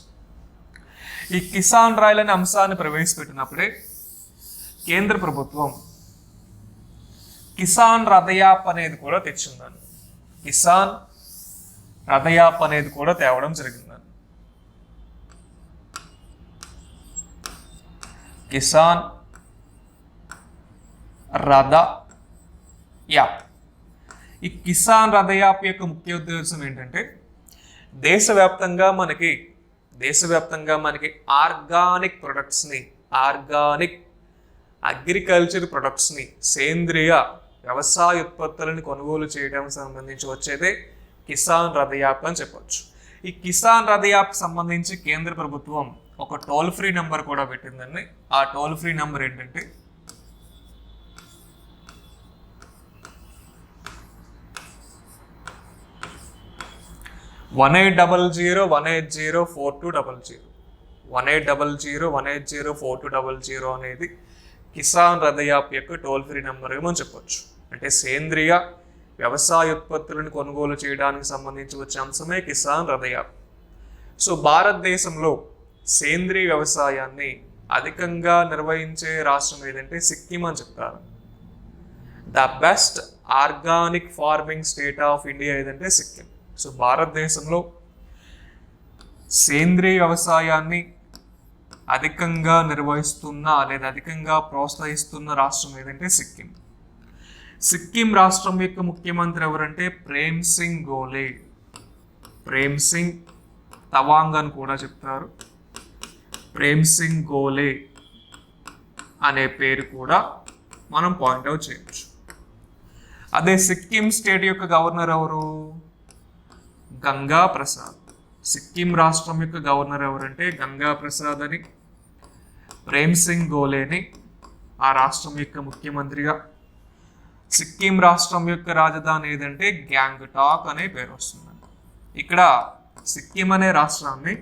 ఈ కిసాన్ రైల్ అనే అంశాన్ని ప్రవేశపెట్టినప్పుడే కేంద్ర ప్రభుత్వం కిసాన్ రథయాప్ అనేది కూడా తెచ్చిందని. కిసాన్ రథయాప్ అనేది కూడా తేవడం జరిగిందని. కిసాన్ రథ యాప్. ఈ కిసాన్ రథ యాప్ యొక్క ముఖ్య ఉద్దేశం ఏంటంటే దేశవ్యాప్తంగా మనకి ఆర్గానిక్ ప్రొడక్ట్స్ని, ఆర్గానిక్ అగ్రికల్చర్ ప్రొడక్ట్స్ని, సేంద్రియ వ్యవసాయ ఉత్పత్తులను కొనుగోలు చేయడానికి సంబంధించి వచ్చేదే కిసాన్ రథ యాప్ అని చెప్పొచ్చు. ఈ కిసాన్ రథ యాప్ సంబంధించి కేంద్ర ప్రభుత్వం ఒక టోల్ ఫ్రీ నెంబర్ కూడా పెట్టిందండి. ఆ టోల్ ఫ్రీ నెంబర్ ఏంటంటే 1800-180-4200. 1800-180-4200 అనేది కిసాన్ రథ యాప్ యొక్క టోల్ ఫ్రీ నెంబర్గా మనం చెప్పొచ్చు. అంటే సేంద్రియ వ్యవసాయ ఉత్పత్తులను కొనుగోలు చేయడానికి సంబంధించి వచ్చే అంశమే కిసాన్ రథ యాప్. సో భారతదేశంలో సేంద్రియ వ్యవసాయాన్ని అధికంగా నిర్వహించే రాష్ట్రం ఏదంటే సిక్కిం అని చెప్తారు. The best organic farming state of India ఏదంటే సిక్కిం. సో భారతదేశంలో సేంద్రియ వ్యవసాయాన్ని అధికంగా నిర్వహిస్తున్న లేదా అధికంగా ప్రోత్సహిస్తున్న రాష్ట్రం ఏదంటే సిక్కిం. సిక్కిం రాష్ట్రం యొక్క ముఖ్యమంత్రి ఎవరంటే ప్రేమ్ సింగ్ గోలే. ప్రేమ్ సింగ్ తవాంగ్ అని కూడా చెప్తారు. ప్రేమ్ సింగ్ గోలే అనే పేరు కూడా మనం పాయింట్అవుట్ చేయొచ్చు. అదే సిక్కిం స్టేట్ యొక్క గవర్నర్ ఎవరు? గంగా ప్రసాద్. సిక్కిం రాష్ట్రం యొక్క గవర్నర్ ఎవరంటే గంగా ప్రసాద్ అని. ప్రేమ్ సింగ్ గోలేని ఆ రాష్ట్రం యొక్క ముఖ్యమంత్రిగా. సిక్కిం రాష్ట్రం యొక్క రాజధాని ఏదంటే గ్యాంగ్టాక్ అనే పేరు వస్తుందండి. ఇక్కడ సిక్కిం అనే రాష్ట్రాన్ని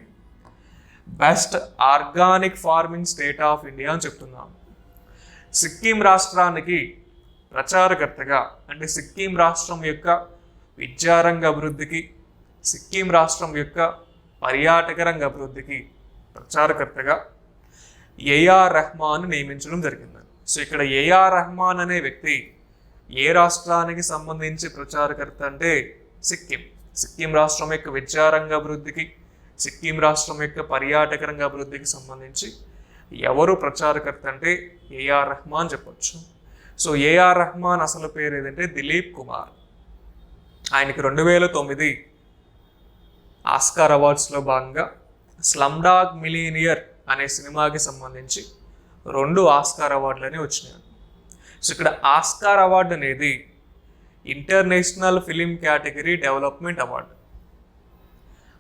best organic farming state of India అని చెప్తున్నాము. సిక్కిం రాష్ట్రానికి ప్రచారకర్తగా అంటే సిక్కిం రాష్ట్రం యొక్క విద్యారంగ అభివృద్ధికి, సిక్కిం రాష్ట్రం యొక్క పర్యాటక రంగ అభివృద్ధికి ప్రచారకర్తగా ఏఆర్ రెహమాన్ నియమించడం జరిగింది. సో ఇక్కడ ఏఆర్ రెహమాన్ అనే వ్యక్తి ఏ రాష్ట్రానికి సంబంధించి ప్రచారకర్త అంటే సిక్కిం. సిక్కిం రాష్ట్రం యొక్క విద్యారంగ అభివృద్ధికి, సిక్కిం రాష్ట్రం యొక్క పర్యాటక రంగ అభివృద్ధికి సంబంధించి ఎవరు ప్రచారకర్త అంటే ఏఆర్ రెహమాన్ చెప్పొచ్చు. సో ఏఆర్ రెహమాన్ అసలు పేరు ఏదంటే దిలీప్ కుమార్. ఆయనకి 2009 ఆస్కార్ అవార్డ్స్లో భాగంగా స్లమ్ డాగ్ మిలీనియర్ అనే సినిమాకి సంబంధించి 2 ఆస్కార్ అవార్డులని వచ్చినాయి. సో ఇక్కడ ఆస్కార్ అవార్డు అనేది international film category development award.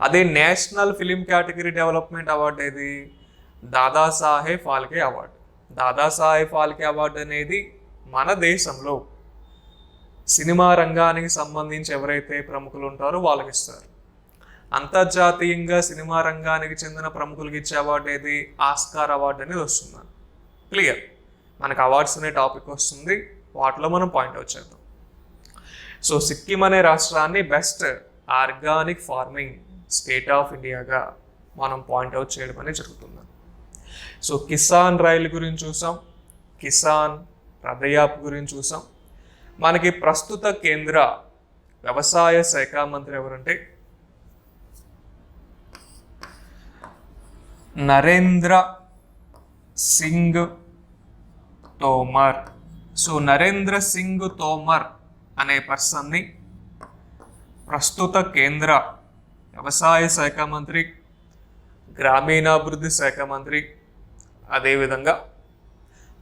అదే national film category development award ఏది? దాదాసాహెబ్ ఫాల్కే అవార్డు. దాదాసాహెబ్ ఫాల్కే అవార్డు అనేది మన దేశంలో సినిమా రంగానికి సంబంధించి ఎవరైతే ప్రముఖులు ఉంటారో వాళ్ళకి ఇస్తారు. అంతర్జాతీయంగా సినిమా రంగానికి చెందిన ప్రముఖులకి ఇచ్చే అవార్డు ఏది? ఆస్కార్ అవార్డు అనేది వస్తుంది. క్లియర్? మనకు అవార్డ్స్ అనే టాపిక్ వస్తుంది, వాటిలో మనం పాయింట్అవుట్ చేద్దాం. సో సిక్కిం అనే రాష్ట్రాన్ని best organic farming state of ఇండియాగా మనం పాయింట్అవుట్ చేయడం అనేది జరుగుతుంది. సో కిసాన్ రైలు గురించి చూసాం, కిసాన్ రథయాప్ గురించి చూసాం. మనకి ప్రస్తుత కేంద్ర వ్యవసాయ శాఖ మంత్రి ఎవరంటే నరేంద్ర సింగ్ తోమర్. సో నరేంద్ర సింగ్ తోమర్ అనే పర్సన్ని ప్రస్తుత కేంద్ర వ్యవసాయ శాఖ మంత్రి, గ్రామీణాభివృద్ధి శాఖ మంత్రి, అదేవిధంగా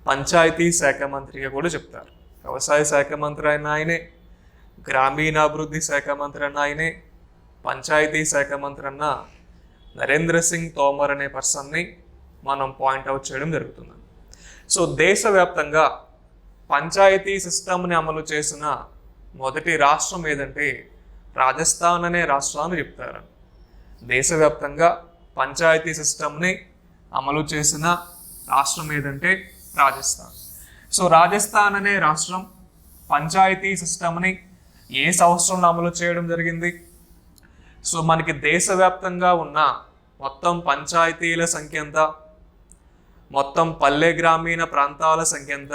పంచాయతీ శాఖ మంత్రిగా కూడా చెప్తారు. వ్యవసాయ శాఖ మంత్రి అయిన ఆయనే, గ్రామీణాభివృద్ధి శాఖ మంత్రి అన్న ఆయనే, పంచాయతీ శాఖ మంత్రి అన్న నరేంద్ర సింగ్ తోమర్ అనే పర్సన్ని మనం పాయింట్అవుట్ చేయడం జరుగుతుంది. సో దేశవ్యాప్తంగా పంచాయతీ సిస్టమ్ని అమలు చేసిన మొదటి రాష్ట్రం ఏదంటే రాజస్థాన్ అనే రాష్ట్రాన్ని చెప్తారు. దేశవ్యాప్తంగా పంచాయతీ సిస్టమ్ని అమలు చేసిన రాష్ట్రం ఏదంటే రాజస్థాన్. సో రాజస్థాన్ అనే రాష్ట్రం పంచాయతీ సిస్టమ్ని ఏ సంవత్సరంలో అమలు చేయడం జరిగింది? సో మనకి దేశవ్యాప్తంగా ఉన్న మొత్తం పంచాయతీల సంఖ్య ఎంత, మొత్తం పల్లె గ్రామీణ ప్రాంతాల సంఖ్య ఎంత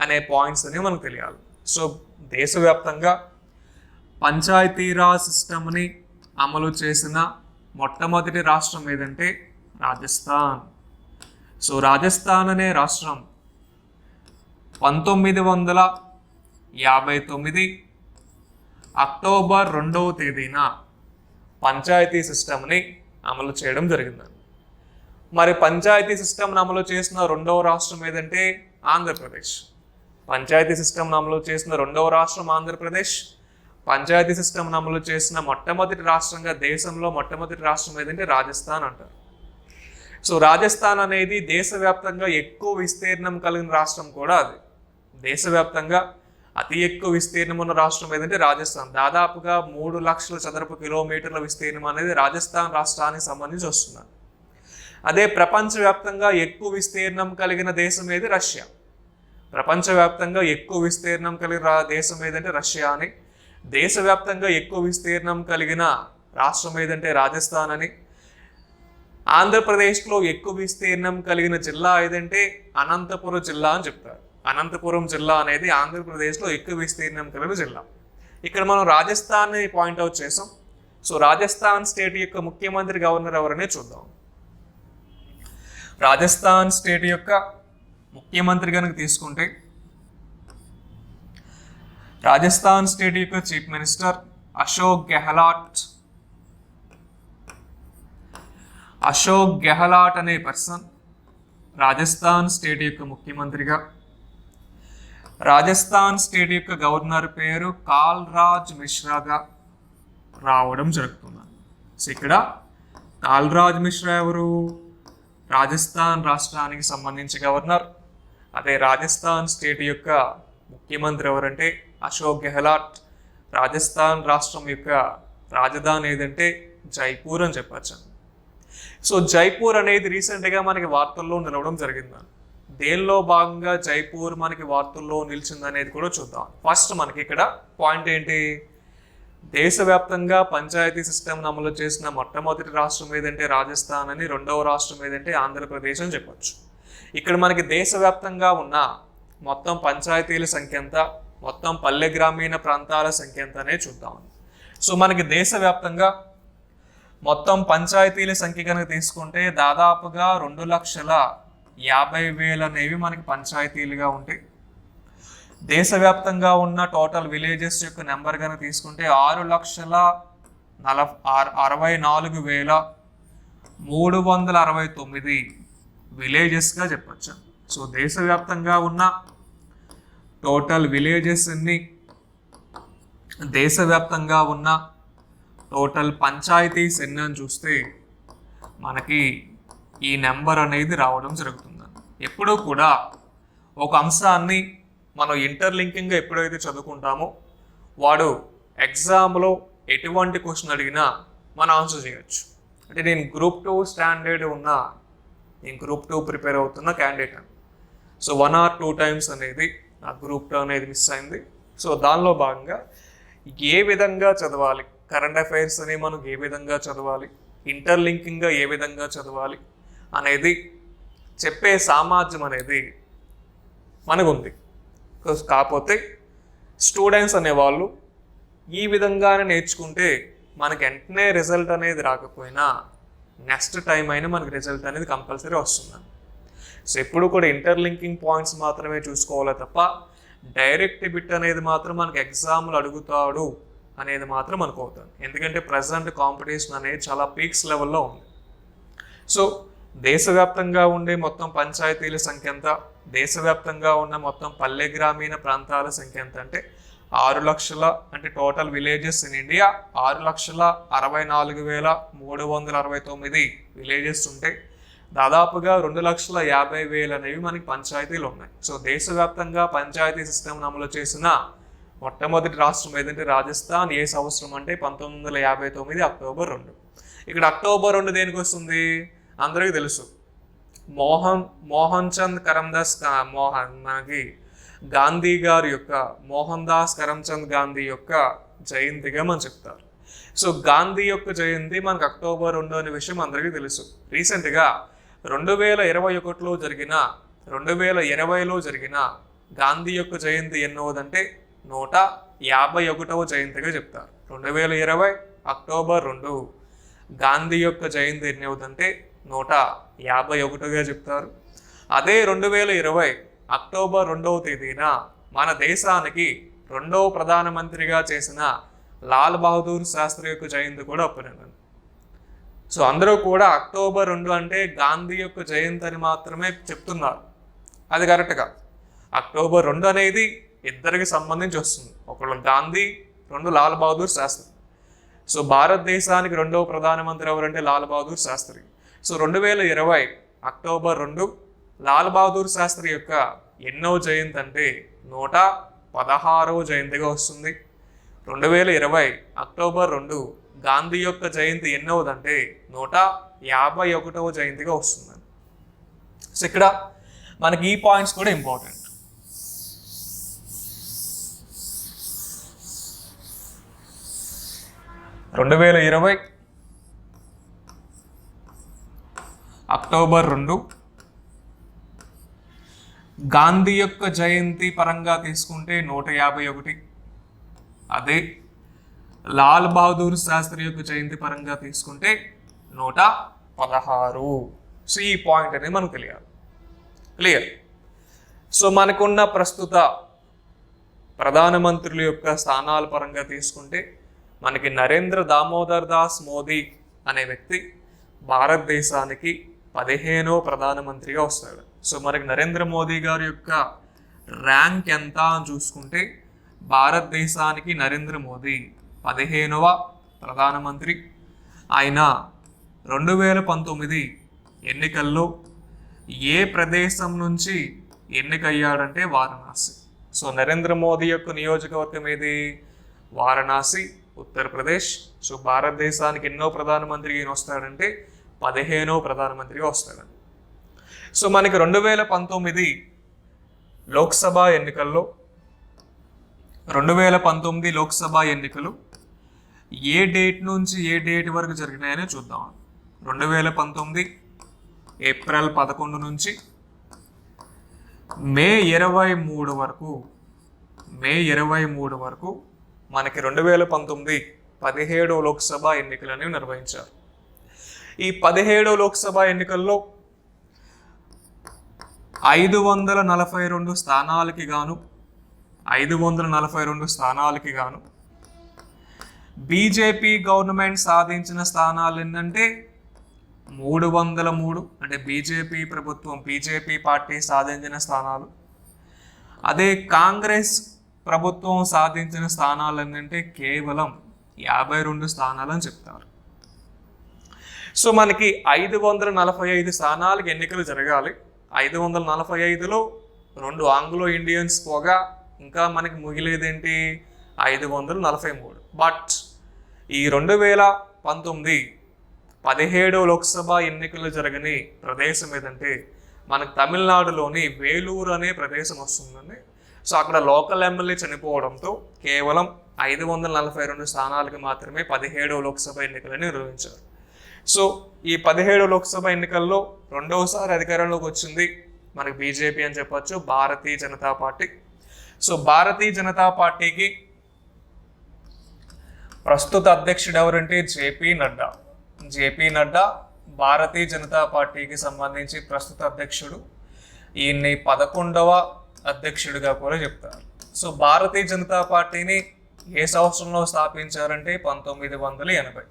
అనే పాయింట్స్ అనేవి మనకు తెలియాలి. సో దేశవ్యాప్తంగా పంచాయతీరాజ్ సిస్టమ్ని అమలు చేసిన మొట్టమొదటి రాష్ట్రం ఏదంటే రాజస్థాన్. సో రాజస్థాన్ అనే రాష్ట్రం 1959 అక్టోబర్ 2వ తేదీన పంచాయతీ సిస్టమ్ని అమలు చేయడం జరిగింది. మరి పంచాయతీ సిస్టమ్ని అమలు చేసిన 2వ రాష్ట్రం ఏదంటే ఆంధ్రప్రదేశ్. పంచాయతీ సిస్టమ్ని అమలు చేసిన 2వ రాష్ట్రం ఆంధ్రప్రదేశ్. పంచాయతీ సిస్టమ్ని అమలు చేసిన మొట్టమొదటి రాష్ట్రంగా దేశంలో మొట్టమొదటి రాష్ట్రం ఏదంటే రాజస్థాన్ అంటారు. సో రాజస్థాన్ అనేది దేశవ్యాప్తంగా ఎక్కువ విస్తీర్ణం కలిగిన రాష్ట్రం కూడా అది. దేశవ్యాప్తంగా అతి ఎక్కువ విస్తీర్ణం ఉన్న రాష్ట్రం ఏదంటే రాజస్థాన్. దాదాపుగా 3 లక్షల చదరపు కిలోమీటర్ల విస్తీర్ణం అనేది రాజస్థాన్ రాష్ట్రానికి సంబంధించి వస్తుంది. అదే ప్రపంచవ్యాప్తంగా ఎక్కువ విస్తీర్ణం కలిగిన దేశం ఏది? రష్యా. ప్రపంచవ్యాప్తంగా ఎక్కువ విస్తీర్ణం కలిగిన దేశం ఏదంటే రష్యా అని, దేశవ్యాప్తంగా ఎక్కువ విస్తీర్ణం కలిగిన రాష్ట్రం ఏదంటే రాజస్థాన్ అని, ఆంధ్రప్రదేశ్లో ఎక్కువ విస్తీర్ణం కలిగిన జిల్లా ఏదంటే అనంతపురం జిల్లా అని చెప్తారు. అనంతపురం జిల్లా అనేది ఆంధ్రప్రదేశ్లో ఎక్కువ విస్తీర్ణం కలిగిన జిల్లా. ఇక్కడ మనం రాజస్థాన్ని పాయింట్అవుట్ చేసాం. సో రాజస్థాన్ స్టేట్ యొక్క ముఖ్యమంత్రి గవర్నర్ ఎవరనే చూద్దాం. రాజస్థాన్ స్టేట్ యొక్క ముఖ్యమంత్రి కనుక తీసుకుంటే రాజస్థాన్ స్టేట్ యొక్క చీఫ్ మినిస్టర్ అశోక్ గెహ్లాట్. అశోక్ గెహ్లాట్ అనే పర్సన్ రాజస్థాన్ స్టేట్ యొక్క ముఖ్యమంత్రిగా. రాజస్థాన్ స్టేట్ యొక్క గవర్నర్ పేరు కాల్రాజ్ మిశ్రాగా రావడం జరుగుతుంది. సో ఇక్కడ కాల్రాజ్ మిశ్రా ఎవరు? రాజస్థాన్ రాష్ట్రానికి సంబంధించి గవర్నర్. అదే రాజస్థాన్ స్టేట్ యొక్క ముఖ్యమంత్రి ఎవరంటే అశోక్ గెహ్లాట్. రాజస్థాన్ రాష్ట్రం యొక్క రాజధాని ఏదంటే జైపూర్ అని చెప్పచ్చు. సో జైపూర్ అనేది రీసెంట్గా మనకి వార్తల్లో నిలవడం జరిగింది. దేనిలో భాగంగా జైపూర్ మనకి వార్తల్లో నిలిచింది అనేది కూడా చూద్దాం. ఫస్ట్ మనకి ఇక్కడ పాయింట్ ఏంటి? దేశవ్యాప్తంగా పంచాయతీ సిస్టమ్ అమలు చేసిన మొట్టమొదటి రాష్ట్రం ఏదంటే రాజస్థాన్ అని, 2వ రాష్ట్రం ఏదంటే ఆంధ్రప్రదేశ్ అని చెప్పొచ్చు. ఇక్కడ మనకి దేశవ్యాప్తంగా ఉన్న మొత్తం పంచాయతీల సంఖ్య ఎంత, మొత్తం పల్లె గ్రామీణ ప్రాంతాల సంఖ్య ఎంత అనేది చూద్దాం. సో మనకి దేశవ్యాప్తంగా మొత్తం పంచాయతీల సంఖ్య కనుక తీసుకుంటే దాదాపుగా 50,000 అనేవి మనకి పంచాయతీలుగా ఉంటాయి. దేశవ్యాప్తంగా ఉన్న టోటల్ విలేజెస్ యొక్క నెంబర్ కనుక తీసుకుంటే 6,64,369 విలేజెస్గా చెప్పచ్చు. సో దేశవ్యాప్తంగా ఉన్న టోటల్ విలేజెస్ ఎన్ని, దేశవ్యాప్తంగా ఉన్న టోటల్ పంచాయతీస్ ఎన్ని అని చూస్తే మనకి ఈ నెంబర్ అనేది రావడం జరుగుతుంది. ఎప్పుడూ కూడా ఒక అంశాన్ని మనం ఇంటర్లింకింగ్గా ఎప్పుడైతే చదువుకుంటామో వాడు ఎగ్జామ్లో ఎటువంటి క్వశ్చన్ అడిగినా మనం ఆన్సర్ చేయొచ్చు. అంటే నేను గ్రూప్ 2 స్టాండర్డ్ ఉన్న, నేను గ్రూప్ 2 ప్రిపేర్ అవుతున్న క్యాండిడేట్ అని. సో 1 or 2 టైమ్స్ అనేది నా గ్రూప్ 2 అనేది మిస్ అయింది. సో దానిలో భాగంగా ఏ విధంగా చదవాలి, కరెంట్ అఫైర్స్ అని మనం ఏ విధంగా చదవాలి, ఇంటర్లింకింగ్గా ఏ విధంగా చదవాలి అనేది చెప్పే సామర్థ్యం అనేది మనకు ఉంది. కాకపోతే స్టూడెంట్స్ అనేవాళ్ళు ఈ విధంగానే నేర్చుకుంటే మనకి వెంటనే రిజల్ట్ అనేది రాకపోయినా నెక్స్ట్ టైం అయినా మనకి రిజల్ట్ అనేది కంపల్సరీ వస్తుంది. సో ఎప్పుడు కూడా ఇంటర్లింకింగ్ పాయింట్స్ మాత్రమే చూసుకోవాలి తప్ప డైరెక్ట్ బిట్ అనేది మాత్రం మనకి ఎగ్జామ్లు అడుగుతాడు అనేది మాత్రం అనుకోవద్దు. ఎందుకంటే ప్రజెంట్ కాంపిటీషన్ అనేది చాలా పీక్స్ లెవెల్లో ఉంది. సో దేశవ్యాప్తంగా ఉండే మొత్తం పంచాయతీల సంఖ్య ఎంత, దేశవ్యాప్తంగా ఉన్న మొత్తం పల్లె గ్రామీణ ప్రాంతాల సంఖ్య ఎంత అంటే 6 లక్షల, అంటే total villages in India 6,64,369 villages ఉంటాయి. దాదాపుగా 2,50,000 అనేవి మనకి పంచాయతీలు ఉన్నాయి. సో దేశవ్యాప్తంగా పంచాయతీ సిస్టమ్ అమలు చేసిన మొట్టమొదటి రాష్ట్రం ఏదంటే రాజస్థాన్. ఏ సంవత్సరం అంటే 1959 అక్టోబర్ 2. ఇక్కడ అక్టోబర్ 2 దేనికి వస్తుంది అందరికీ తెలుసు. మోహన్ చంద్ కరమ్దాస్ మనకి గాంధీ గారి యొక్క, మోహన్ దాస్ కరమ్చంద్ గాంధీ యొక్క జయంతిగా మనం చెప్తారు. సో గాంధీ యొక్క జయంతి మనకు అక్టోబర్ 2 అనే విషయం అందరికీ తెలుసు. రీసెంట్గా 2021లో జరిగిన 2020లో జరిగిన గాంధీ యొక్క జయంతి ఎన్నోదంటే 151వ జయంతిగా చెప్తారు. 2020 అక్టోబర్ 2 గాంధీ యొక్క జయంతి ఎన్నోదంటే 151గా చెప్తారు. అదే 2020 అక్టోబర్ 2వ తేదీన మన దేశానికి 2వ ప్రధానమంత్రిగా చేసిన లాల్ బహదూర్ శాస్త్రి యొక్క జయంతి కూడా ఒప్పుకున్నాను. సో అందరూ కూడా అక్టోబర్ 2 అంటే గాంధీ యొక్క జయంతి అని మాత్రమే చెప్తున్నారు. అది కరెక్ట్గా అక్టోబర్ 2 అనేది ఇద్దరికి సంబంధించి వస్తుంది. ఒకళ్ళు గాంధీ, 2 లాల్ బహదూర్ శాస్త్రి. సో భారతదేశానికి 2వ ప్రధానమంత్రి ఎవరంటే లాల్ బహదూర్ శాస్త్రి. సో 2020 అక్టోబర్ 2 లాల్ బహదూర్ శాస్త్రి యొక్క ఎన్నో జయంతి అంటే 116వ జయంతిగా వస్తుంది. 2020 అక్టోబర్ 2 గాంధీ యొక్క జయంతి ఎన్నోదంటే 151వ జయంతిగా వస్తుంది. సో ఇక్కడ మనకి ఈ పాయింట్స్ కూడా ఇంపార్టెంట్. అక్టోబర్ 2 గాంధీ యొక్క జయంతి పరంగా తీసుకుంటే 151. అదే లాల్ బహదూర్ శాస్త్రి యొక్క జయంతి పరంగా తీసుకుంటే 116. సో ఈ పాయింట్ అనేది మనకు క్లియర్. సో మనకున్న ప్రస్తుత ప్రధానమంత్రుల యొక్క స్థానాల పరంగా తీసుకుంటే మనకి నరేంద్ర దామోదర్ దాస్ మోదీ అనే వ్యక్తి భారతదేశానికి 15వ ప్రధానమంత్రిగా వస్తాడు. సో మనకి నరేంద్ర మోదీ గారి యొక్క ర్యాంక్ ఎంత అని చూసుకుంటే భారతదేశానికి నరేంద్ర మోదీ 15వ ప్రధానమంత్రి. ఆయన 2019 ఎన్నికల్లో ఏ ప్రదేశం నుంచి ఎన్నికయ్యాడంటే వారణాసి. సో నరేంద్ర మోదీ యొక్క నియోజకవర్గం ఏది? వారణాసి, ఉత్తరప్రదేశ్. సో భారతదేశానికి ఎన్నో ప్రధానమంత్రికి ఈయన వస్తాడంటే 15వ ప్రధానమంత్రిగా వస్తాడండి. సో మనకి 2019 లోక్సభ ఎన్నికల్లో 2019 లోక్సభ ఎన్నికలు ఏ డేట్ నుంచి ఏ డేట్ వరకు జరిగినాయని చూద్దాం. 2019 ఏప్రిల్ 11 నుంచి మే 23 వరకు మనకి 2019 17వ లోక్సభ ఎన్నికలను నిర్వహించారు. ఈ 17వ లోక్సభ ఎన్నికల్లో 542 స్థానాలకి గాను 542 స్థానాలకి గాను బీజేపీ గవర్నమెంట్ సాధించిన స్థానాలు ఏంటంటే 303. అంటే బీజేపీ పార్టీ సాధించిన స్థానాలు. అదే కాంగ్రెస్ ప్రభుత్వం సాధించిన స్థానాలు ఏంటంటే కేవలం 52 స్థానాలు అని చెప్తారు. సో మనకి 545 స్థానాలకు ఎన్నికలు జరగాలి. 545లో 2 ఆంగ్లో ఇండియన్స్ పోగా ఇంకా మనకి మిగిలేదేంటి 543. బట్ ఈ 2019 17వ లోక్సభ ఎన్నికలు జరగని ప్రదేశం ఏదంటే మనకు తమిళనాడులోని వేలూరు అనే ప్రదేశం వస్తుందండి. సో అక్కడ లోకల్ ఎమ్మెల్యే చనిపోవడంతో కేవలం 542 స్థానాలకు మాత్రమే 17వ లోక్సభ ఎన్నికలని నిర్వహించారు. సో ఈ 17వ లోక్సభ ఎన్నికల్లో రెండవసారి అధికారంలోకి వచ్చింది మనకి బీజేపీ అని చెప్పొచ్చు, భారతీయ జనతా పార్టీ. సో భారతీయ జనతా పార్టీకి ప్రస్తుత అధ్యక్షుడు ఎవరంటే జేపీ నడ్డా భారతీయ జనతా పార్టీకి సంబంధించి ప్రస్తుత అధ్యక్షుడు. ఈయన్ని 11వ అధ్యక్షుడిగా కూడా చెప్తారు. సో భారతీయ జనతా పార్టీని ఏ సంవత్సరంలో స్థాపించారంటే 1980.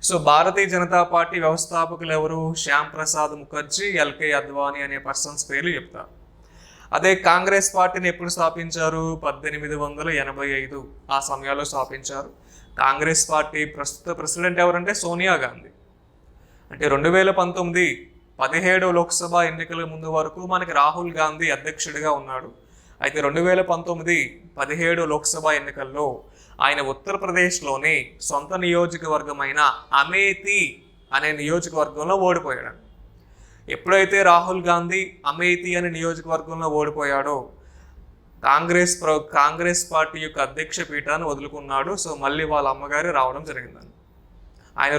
సో భారతీయ జనతా పార్టీ వ్యవస్థాపకులు ఎవరు? శ్యామ్ ప్రసాద్ ముఖర్జీ, ఎల్కే అద్వానీ అనే పర్సన్స్ పేర్లు చెప్తారు. అదే కాంగ్రెస్ పార్టీని ఎప్పుడు స్థాపించారు? 1885 ఆ సమయాల్లో స్థాపించారు. కాంగ్రెస్ పార్టీ ప్రస్తుత ప్రెసిడెంట్ ఎవరంటే సోనియా గాంధీ. అంటే 2019 17వ లోక్సభ ఎన్నికల ముందు వరకు మనకి రాహుల్ గాంధీ అధ్యక్షుడిగా ఉన్నాడు. అయితే 2019 17వ లోక్సభ ఎన్నికల్లో ఆయన ఉత్తరప్రదేశ్లోని సొంత నియోజకవర్గమైన అమేథీ అనే నియోజకవర్గంలో ఓడిపోయాడు. ఎప్పుడైతే రాహుల్ గాంధీ అమేథీ అనే నియోజకవర్గంలో ఓడిపోయాడో కాంగ్రెస్ పార్టీ యొక్క అధ్యక్ష పీఠాన్ని వదులుకున్నాడు. సో మళ్ళీ వాళ్ళ అమ్మగారు రావడం జరిగిందని. ఆయన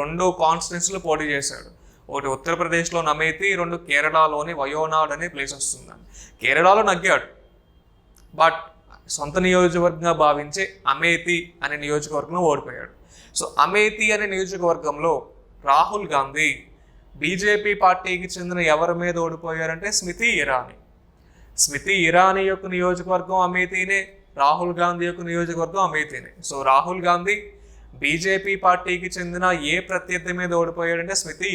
రెండు కాన్స్టిట్యున్సీలు పోటీ చేశాడు. ఒకటి ఉత్తరప్రదేశ్లోని అమేథీ, 2 కేరళలోని వయోనాడ్ అనే ప్లేస్ వస్తుందని. కేరళలో నగ్గాడు, బట్ సొంత నియోజకవర్గంగా భావించే అమేథీ అనే నియోజకవర్గంలో ఓడిపోయాడు. సో అమేథీ అనే నియోజకవర్గంలో రాహుల్ గాంధీ బీజేపీ పార్టీకి చెందిన ఎవరి మీద ఓడిపోయారంటే స్మృతి ఇరానీ యొక్క నియోజకవర్గం అమేథీనే, రాహుల్ గాంధీ యొక్క నియోజకవర్గం అమేథీనే. సో రాహుల్ గాంధీ బీజేపీ పార్టీకి చెందిన ఏ ప్రత్యర్థి మీద ఓడిపోయాడంటే స్మృతి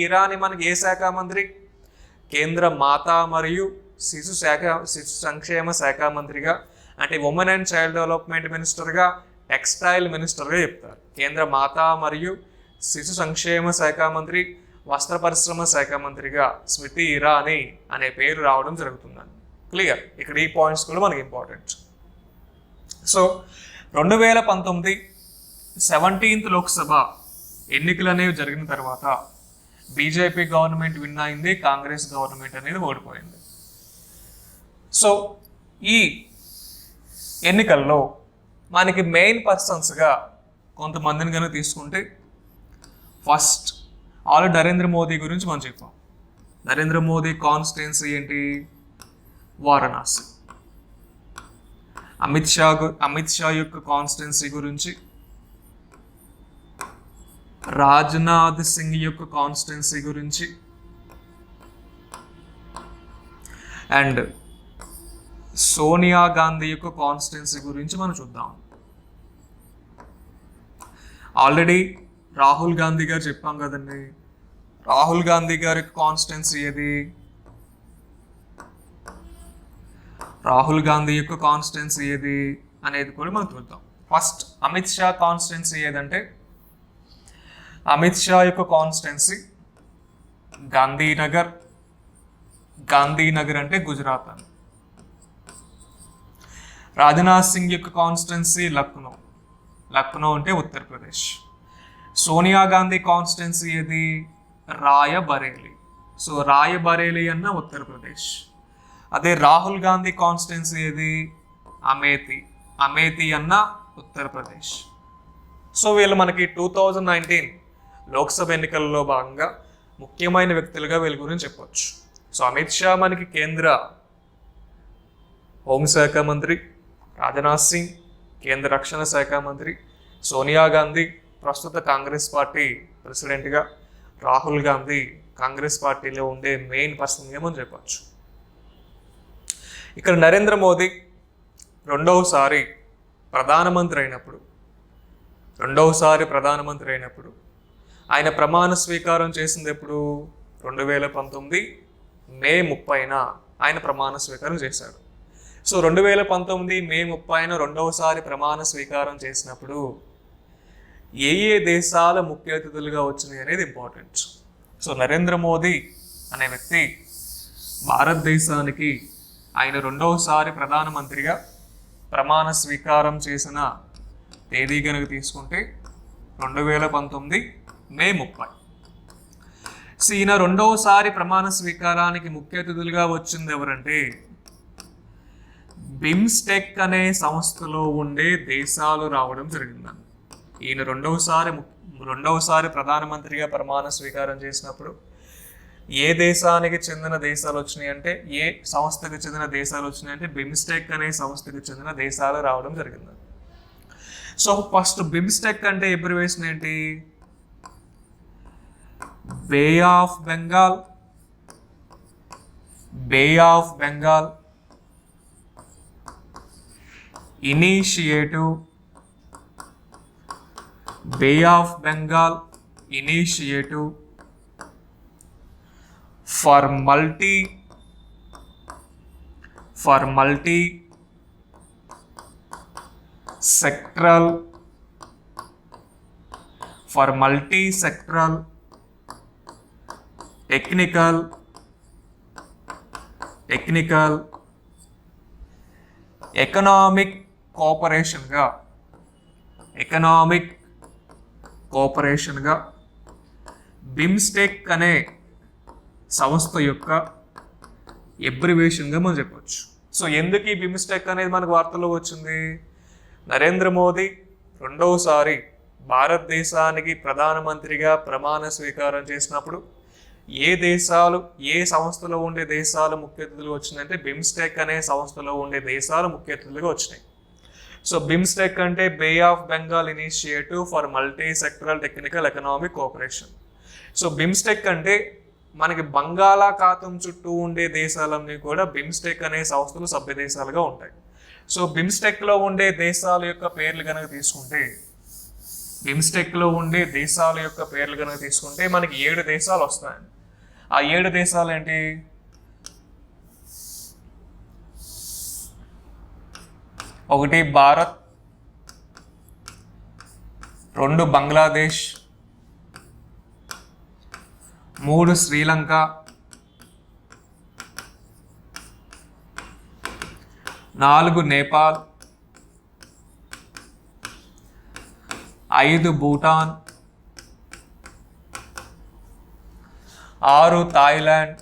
ఇరానీ మనకి ఏ శాఖ మంత్రి? కేంద్ర మాతా మరియు శిశు సంక్షేమ శాఖ మంత్రిగా, అంటే ఉమెన్ అండ్ చైల్డ్ డెవలప్మెంట్ మినిస్టర్గా, టెక్స్టైల్ మినిస్టర్గా చెప్తారు. కేంద్ర మాతా మరియు శిశు సంక్షేమ శాఖ మంత్రి, వస్త్ర పరిశ్రమ శాఖ మంత్రిగా స్మృతి ఇరానీ అనే పేరు రావడం జరుగుతుందని. క్లియర్? ఇక్కడ ఈ పాయింట్స్ కూడా మనకి ఇంపార్టెంట్. సో 2019 17th లోక్సభ ఎన్నికలు అనేవి జరిగిన తర్వాత బీజేపీ గవర్నమెంట్ విన్ అయింది, కాంగ్రెస్ గవర్నమెంట్ అనేది ఓడిపోయింది. సో ఈ ఎన్నికల్లో మనకి మెయిన్ పర్సన్స్గా కొంతమందిని కనుక తీసుకుంటే ఫస్ట్ నరేంద్ర మోదీ గురించి మనం చెప్పాం. నరేంద్ర మోదీ కాన్స్టిట్యున్సీ ఏంటి? వారణాసి. అమిత్ షా యొక్క కాన్స్టిట్యున్సీ గురించి, రాజ్నాథ్ సింగ్ యొక్క కాన్స్టిట్యున్సీ గురించి, అండ్ సోనియా గాంధీ యొక్క కాన్స్టిట్యున్సీ గురించి మనం చూద్దాం. ఆల్రెడీ రాహుల్ గాంధీ గారు చెప్పాం కదండి. రాహుల్ గాంధీ గారి కాన్స్టిట్యున్సీ ఏది? రాహుల్ గాంధీ యొక్క కాన్స్టిట్యున్సీ ఏది అనేది కూడా మనం చూద్దాం. ఫస్ట్ అమిత్ షా కాన్స్టిట్యున్సీ ఏదంటే, అమిత్ షా యొక్క కాన్స్టిట్యున్సీ గాంధీనగర్ అంటే గుజరాత్ అని. రాజ్నాథ్ సింగ్ యొక్క కాన్స్టిట్యున్సీ లక్నో అంటే ఉత్తరప్రదేశ్. సోనియా గాంధీ కాన్స్టిట్యున్సీ ఏది? రాయబరేలీ. సో రాయబరేలీ అన్న ఉత్తరప్రదేశ్. అదే రాహుల్ గాంధీ కాన్స్టిట్యున్సీ ఏది? అమేథీ అన్న ఉత్తరప్రదేశ్. సో వీళ్ళు మనకి 2019 లోక్సభ ఎన్నికల్లో భాగంగా ముఖ్యమైన వ్యక్తులుగా వీళ్ళ గురించి చెప్పవచ్చు. సో అమిత్ షా మనకి కేంద్ర హోంశాఖ మంత్రి, రాజ్నాథ్ సింగ్ కేంద్ర రక్షణ శాఖ మంత్రి, సోనియా గాంధీ ప్రస్తుత కాంగ్రెస్ పార్టీ ప్రెసిడెంట్గా, రాహుల్ గాంధీ కాంగ్రెస్ పార్టీలో ఉండే మెయిన్ పర్సన్గా మనం చెప్పచ్చు. ఇక్కడ నరేంద్ర మోదీ రెండవసారి ప్రధానమంత్రి అయినప్పుడు ఆయన ప్రమాణ స్వీకారం చేసింది ఎప్పుడు? 2019 మే 30న ఆయన ప్రమాణ స్వీకారం చేశాడు. సో 2019 మే 30న రెండవసారి ప్రమాణ స్వీకారం చేసినప్పుడు ఏ దేశాల ముఖ్య అతిథులుగా వచ్చినాయి అనేది ఇంపార్టెంట్. సో నరేంద్ర మోదీ అనే వ్యక్తి భారతదేశానికి ఆయన రెండవసారి ప్రధానమంత్రిగా ప్రమాణ స్వీకారం చేసిన తేదీ కనుక తీసుకుంటే 2019 మే 30. సో ఈయన రెండవసారి ప్రమాణ స్వీకారానికి ముఖ్య అతిథులుగా వచ్చింది ఎవరంటే బిమ్స్టెక్ అనే సంస్థలో ఉండే దేశాలు రావడం జరిగిందండి. ఈయన రెండవసారి ప్రధానమంత్రిగా ప్రమాణ స్వీకారం చేసినప్పుడు ఏ దేశానికి చెందిన దేశాలు వచ్చినాయి అంటే, ఏ సంస్థకి చెందిన దేశాలు వచ్చినాయి అంటే బిమ్స్టెక్ అనే సంస్థకి చెందిన దేశాలు రావడం జరిగింది. సో ఫస్ట్ బిమ్స్టెక్ అంటే అబ్రివేషన్ ఏంటి? Bay of Bengal initiative, bay of Bengal initiative for multi sectoral technical economic cooperation గా బిమ్స్టెక్ అనే సంస్థ యొక్క అబ్రివేషన్గా మనం చెప్పొచ్చు. సో ఎందుకు ఈ బిమ్స్టెక్ అనేది మనకు వార్తల్లో వచ్చింది? నరేంద్ర మోదీ రెండవసారి భారతదేశానికి ప్రధానమంత్రిగా ప్రమాణ స్వీకారం చేసినప్పుడు ఏ సంస్థలో ఉండే దేశాలు ముఖ్య అతిథులుగా వచ్చినాయంటే బిమ్స్టెక్ అనే సంస్థలో ఉండే దేశాలు ముఖ్య అతిథులుగా వచ్చినాయి. సో బిమ్స్టెక్ అంటే bay of Bengal initiative for multi sectoral technical economic cooperation. So BIMSTEC అంటే మనకి బంగాళాఖాతం చుట్టూ ఉండే దేశాలన్నీ కూడా బిమ్స్టెక్ అనే సంస్థలు సభ్య దేశాలుగా ఉంటాయి. సో బిమ్స్టెక్లో ఉండే దేశాల యొక్క పేర్లు కనుక తీసుకుంటే మనకి 7 దేశాలు వస్తాయి. ఆ 7 దేశాలు ఏంటి? ఒకటి భారత్, 2 బంగ్లాదేశ్, 3 శ్రీలంక, 4 నేపాల్, 5 భూటాన్, 6 థాయిలాండ్,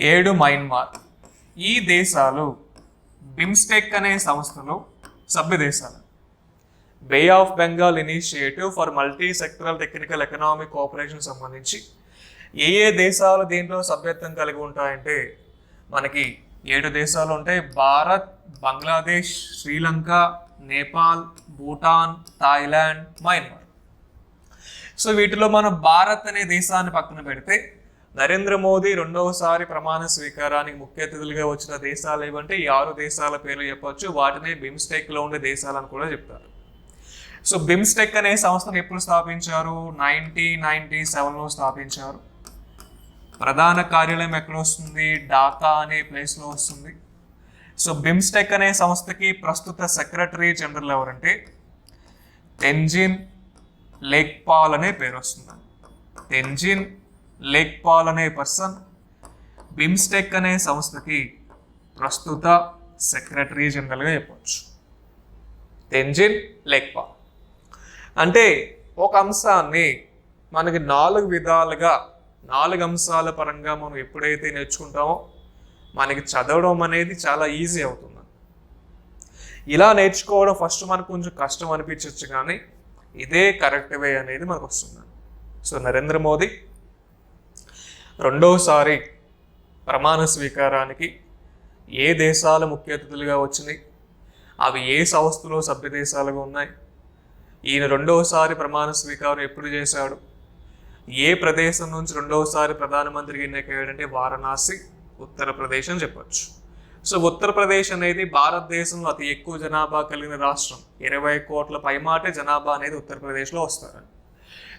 7 మయన్మార్. ఈ దేశాలు బిమ్స్టెక్ అనే సంస్థలో సభ్య దేశాలు. Bay of Bengal initiative for multi sectoral technical economic cooperation సంబంధించి ఏ దేశాలు దీంట్లో సభ్యత్వం కలిగి ఉంటాయంటే మనకి 7 దేశాలు ఉంటాయి. Bharat, Bangladesh, Sri Lanka, Nepal, Bhutan, Thailand, Myanmar. So వీటిలో మనం భారత్ అనే దేశాన్ని పక్కన పెడితే నరేంద్ర మోదీ రెండవసారి ప్రమాణ స్వీకారానికి ముఖ్య అతిథులుగా వచ్చిన దేశాలు ఏవంటే ఈ 6 దేశాల పేర్లు చెప్పొచ్చు. వాటిని బిమ్స్టెక్లో ఉండే దేశాలని కూడా చెప్తారు. సో బిమ్స్టెక్ అనే సంస్థను ఎప్పుడు స్థాపించారు? 1997లో స్థాపించారు. ప్రధాన కార్యాలయం ఎక్కడ వస్తుంది? ఢాకా అనే ప్లేస్లో వస్తుంది. సో బిమ్స్టెక్ అనే సంస్థకి ప్రస్తుత సెక్రటరీ జనరల్ ఎవరంటే తెంజిన్ లేక్పాల్ అనే పేరు వస్తుంది. తెంజిన్ లేక్పాల్ అనే పర్సన్ బిమ్స్టెక్ అనే సంస్థకి ప్రస్తుత సెక్రటరీ జనరల్గా చెప్పవచ్చు. తెంజిన్ లేక్పాల్ అంటే ఒక అంశాన్ని మనకి 4 విధాలుగా 4 అంశాల పరంగా మనం ఎప్పుడైతే నేర్చుకుంటామో మనకి చదవడం అనేది చాలా ఈజీ అవుతుంది. ఇలా నేర్చుకోవడం ఫస్ట్ మనకు కొంచెం కష్టం అనిపించవచ్చు, కానీ ఇదే కరెక్ట్ వే అనేది మనకు వస్తుంది. సో నరేంద్ర మోదీ రెండోసారి ప్రమాణ స్వీకారానికి ఏ దేశాల ముఖ్య అతిథులుగా వచ్చినాయి, అవి ఏ సంస్థలో సభ్య దేశాలుగా ఉన్నాయి, ఈయన రెండవసారి ప్రమాణ స్వీకారం ఎప్పుడు చేశాడు, ఏ ప్రదేశం నుంచి రెండవసారి ప్రధానమంత్రికి ఎన్నికయ్యాడంటే వారణాసి, ఉత్తరప్రదేశ్ అని చెప్పొచ్చు. సో ఉత్తరప్రదేశ్ అనేది భారతదేశంలో అతి ఎక్కువ జనాభా కలిగిన రాష్ట్రం. 20 కోట్ల పైమాటే జనాభా అనేది ఉత్తరప్రదేశ్లో వస్తారు.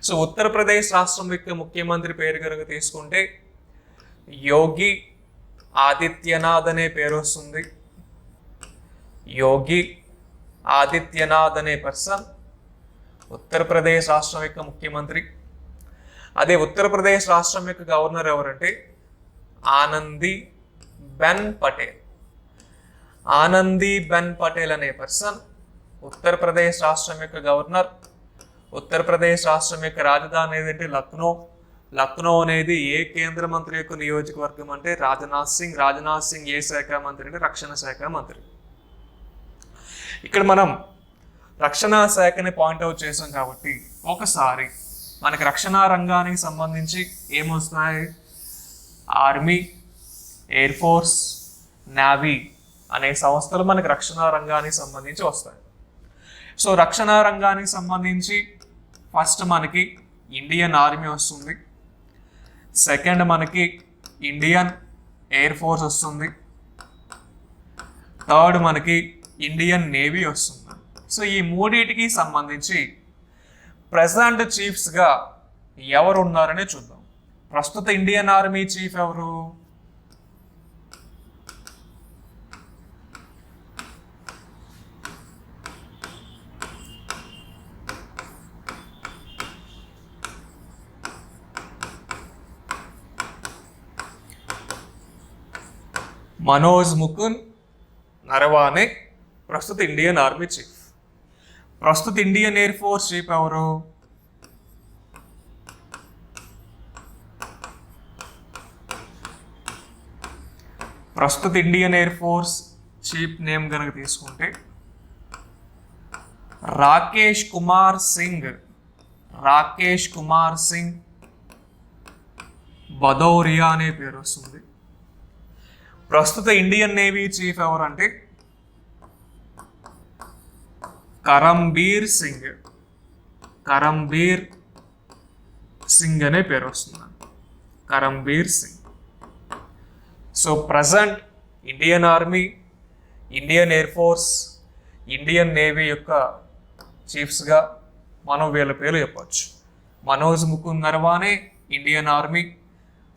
సో ఉత్తరప్రదేశ్ రాష్ట్రం యొక్క ముఖ్యమంత్రి పేరు కనుక తీసుకుంటే యోగి ఆదిత్యనాథ్ అనే పేరు వస్తుంది. యోగి ఆదిత్యనాథ్ అనే పర్సన్ ఉత్తరప్రదేశ్ రాష్ట్రం యొక్క ముఖ్యమంత్రి. అదే ఉత్తరప్రదేశ్ రాష్ట్రం యొక్క గవర్నర్ ఎవరంటే ఆనందీబెన్ పటేల్. ఆనందీబెన్ పటేల్ అనే పర్సన్ ఉత్తరప్రదేశ్ రాష్ట్రం యొక్క గవర్నర్. ఉత్తరప్రదేశ్ రాష్ట్రం యొక్క రాజధాని ఏదంటే లక్నో. లక్నో అనేది ఏ కేంద్ర మంత్రి యొక్క నియోజకవర్గం అంటే రాజ్నాథ్ సింగ్. రాజ్నాథ్ సింగ్ ఏ శాఖ మంత్రి అంటే రక్షణ శాఖ మంత్రి. ఇక్కడ మనం రక్షణ శాఖని పాయింట్అవుట్ చేసాం కాబట్టి ఒకసారి మనకి రక్షణ రంగానికి సంబంధించి ఏమొస్తాయి, ఆర్మీ, ఎయిర్ ఫోర్స్, నేవీ అనే సంస్థలు మనకి రక్షణ రంగానికి సంబంధించి వస్తాయి. సో రక్షణ రంగానికి సంబంధించి ఫస్ట్ మనకి ఇండియన్ ఆర్మీ వస్తుంది, సెకండ్ మనకి ఇండియన్ ఎయిర్ ఫోర్స్ వస్తుంది, థర్డ్ మనకి ఇండియన్ నేవీ వస్తుంది. సో ఈ మూడింటికి సంబంధించి ప్రెజెంట్ చీఫ్స్గా ఎవరు ఉన్నారనే చూద్దాం. ప్రస్తుత ఇండియన్ ఆర్మీ చీఫ్ ఎవరు, మనోజ్ ముకుంద్ నరవానే ప్రస్తుత ఇండియన్ ఆర్మీ చీఫ్. ప్రస్తుత ఇండియన్ ఎయిర్ ఫోర్స్ చీఫ్ ఎవరు, ప్రస్తుత Indian air force chief name కనుక తీసుకుంటే రాకేష్ కుమార్ సింగ్. రాకేష్ కుమార్ సింగ్ భదౌరియా అనే పేరు వస్తుంది. ప్రస్తుత ఇండియన్ నేవీ చీఫ్ ఎవరు అంటే కరంబీర్ సింగ్. కరంబీర్ సింగ్ అనే పేరు వస్తుంది. Karambir Singh. So present Indian army, Indian air force, Indian navy యొక్క చీఫ్స్గా మనం వీళ్ళ పేర్లు చెప్పచ్చు. Manoj Mukund Naravane Indian army,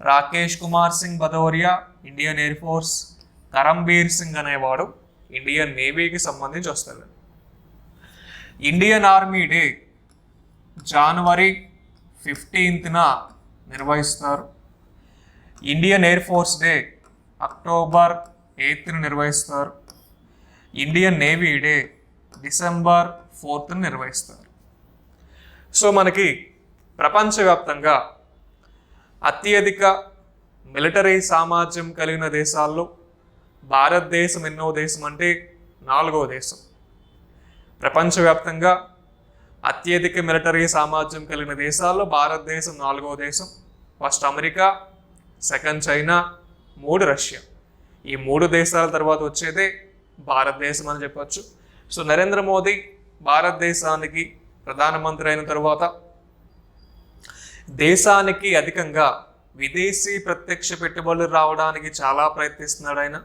Rakesh Kumar Singh Bhadauria Indian air force, Karambir Singh అనేవాడు ఇండియన్ నేవీకి సంబంధించి వస్తాడు. ఇండియన్ ఆర్మీ డే జనవరి 15న నిర్వహిస్తారు. Indian air force day October 8న నిర్వహిస్తారు. ఇండియన్ నేవీ డే డిసెంబర్ 4న నిర్వహిస్తారు. సో మనకి ప్రపంచవ్యాప్తంగా అత్యధిక మిలిటరీ సామర్థ్యం కలిగిన దేశాల్లో భారతదేశం ఎన్నో దేశం అంటే 4వ దేశం. ప్రపంచవ్యాప్తంగా అత్యధిక మిలిటరీ సామర్థ్యం కలిగిన దేశాల్లో భారతదేశం 4వ దేశం. First America, second China, 3 Russia. ఈ 3 దేశాల తర్వాత వచ్చేదే భారతదేశం అని చెప్పచ్చు. సో నరేంద్ర మోదీ భారతదేశానికి ప్రధానమంత్రి అయిన తర్వాత దేశానికి అధికంగా విదేశీ ప్రత్యక్ష పెట్టుబడులు రావడానికి చాలా ప్రయత్నిస్తున్నాడు ఆయన.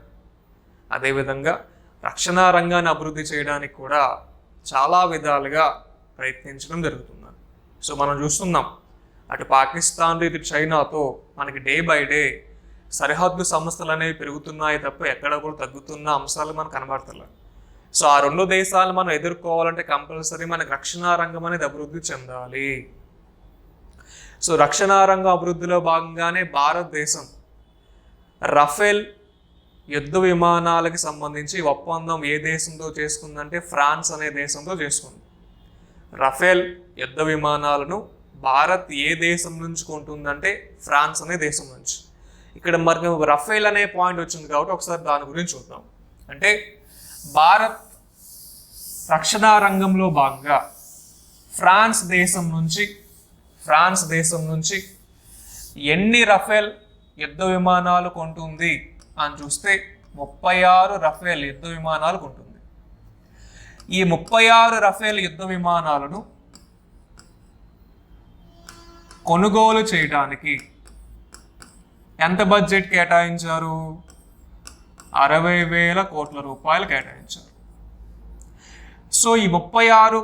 అదేవిధంగా రక్షణ రంగాన్ని అభివృద్ధి చేయడానికి కూడా చాలా విధాలుగా ప్రయత్నించడం జరుగుతుంది. సో మనం చూస్తున్నాం అటు పాకిస్తాన్ ఇటు చైనాతో మనకి డే బై డే సరిహద్దు సమస్యలు అనేవి పెరుగుతున్నాయి తప్ప ఎక్కడ కూడా తగ్గుతున్న అంశాలు మనకు కనబడతలేదు. సో ఆ 2 దేశాలు మనం ఎదుర్కోవాలంటే కంపల్సరీ మనకి రక్షణ రంగం అనేది అభివృద్ధి చెందాలి. సో రక్షణ రంగ అభివృద్ధిలో భాగంగానే భారతదేశం రఫేల్ యుద్ధ విమానాలకు సంబంధించి ఒప్పందం ఏ దేశంతో చేసుకుందంటే ఫ్రాన్స్ అనే దేశంతో చేసుకుంది. రఫేల్ యుద్ధ విమానాలను భారత్ ఏ దేశం నుంచి కొంటుందంటే ఫ్రాన్స్ అనే దేశం నుంచి. ఇక్కడ మరి రఫేల్ అనే పాయింట్ వచ్చింది కాబట్టి ఒకసారి దాని గురించి చూద్దాం. అంటే భారత్ రక్షణ రంగంలో భాగంగా ఫ్రాన్స్ దేశం నుంచి ఎన్ని రఫేల్ యుద్ధ విమానాలు కొంటుంది అని చూస్తే 36 రఫేల్ యుద్ధ విమానాలు కొంటుంది. ఈ 36 రఫేల్ యుద్ధ విమానాలను కొనుగోలు చేయడానికి ఎంత బడ్జెట్ కేటాయించారు? 60,000 కోట్ల రూపాయలు కేటాయించారు. సో ఈ 36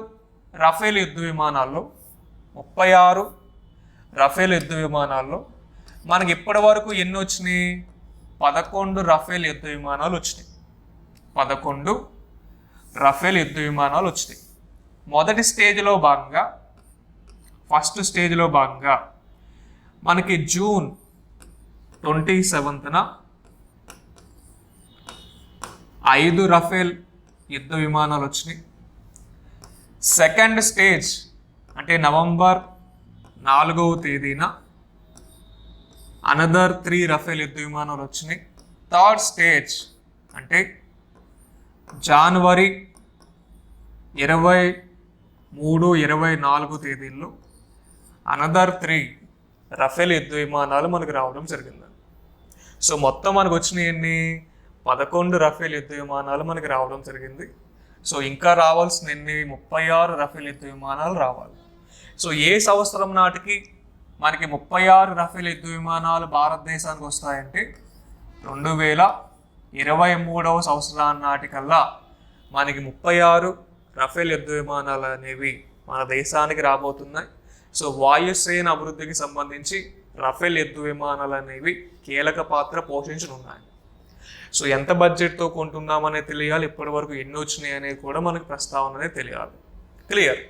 రఫేల్ యుద్ధ విమానాల్లో 36 రఫేల్ యుద్ధ విమానాల్లో మనకి ఇప్పటి వరకు ఎన్ని వచ్చినాయి? 11 రఫేల్ యుద్ధ విమానాలు వచ్చినాయి. 11 రఫేల్ యుద్ధ విమానాలు వచ్చినాయి. మొదటి స్టేజ్లో భాగంగా, ఫస్ట్ స్టేజ్లో భాగంగా మనకి జూన్ 27న 5 రఫేల్ యుద్ధ విమానాలు వచ్చినాయి. సెకండ్ స్టేజ్ అంటే నవంబర్ 4వ తేదీన అనదర్ 3 రఫేల్ యుద్ధ విమానాలు వచ్చినాయి. థర్డ్ స్టేజ్ అంటే జనవరి 23, 24 తేదీల్లో అనదర్ 3 రఫేల్ యుద్ధ విమానాలు మనకు రావడం జరిగింది. సో మొత్తం మనకు వచ్చినాయి ఎన్ని? 11 రఫేల్ యుద్ధ విమానాలు మనకి రావడం జరిగింది. సో ఇంకా రావాల్సిన ఎన్ని? 36 రఫేల్ యుద్ధ విమానాలు రావాలి. సో ఏ సంవత్సరం నాటికి మనకి 36 రఫేల్ యుద్ధ విమానాలు భారతదేశానికి వస్తాయంటే 2023వ సంవత్సరం నాటికల్లా మనకి 36 రఫేల్ యుద్ధ విమానాలు అనేవి మన దేశానికి రాబోతున్నాయి. సో వాయుసేన అభివృద్ధికి సంబంధించి రఫేల్ యుద్ధ విమానాలు అనేవి కీలక పాత్ర పోషించనున్నాయి. సో ఎంత బడ్జెట్తో కొంటున్నామనేది తెలియాలి, ఇప్పటి వరకు ఎన్ని వచ్చినాయి అనేది కూడా మనకి ప్రస్తావన అనేది తెలియాలి. క్లియర్?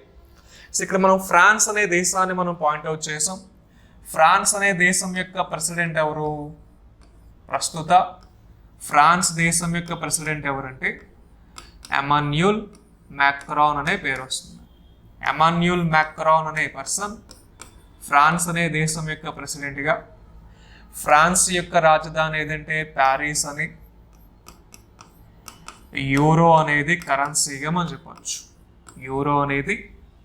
సో ఇక్కడ మనం ఫ్రాన్స్ అనే దేశాన్ని మనం పాయింట్అవుట్ చేసాం. ఫ్రాన్స్ అనే దేశం యొక్క ప్రెసిడెంట్ ఎవరు? ప్రస్తుత ఫ్రాన్స్ దేశం యొక్క ప్రెసిడెంట్ ఎవరంటే ఎమాన్యుయల్ మ్యాక్రాన్ అనే పేరు వస్తుంది. ఎమాన్యుయల్ మ్యాక్రాన్ అనే పర్సన్ ఫ్రాన్స్ అనే దేశం యొక్క ప్రెసిడెంట్గా. ఫ్రాన్స్ యొక్క రాజధాని ఏదంటే ప్యారిస్ అని. యూరో అనేది కరెన్సీగా మనం చెప్పచ్చు. యూరో అనేది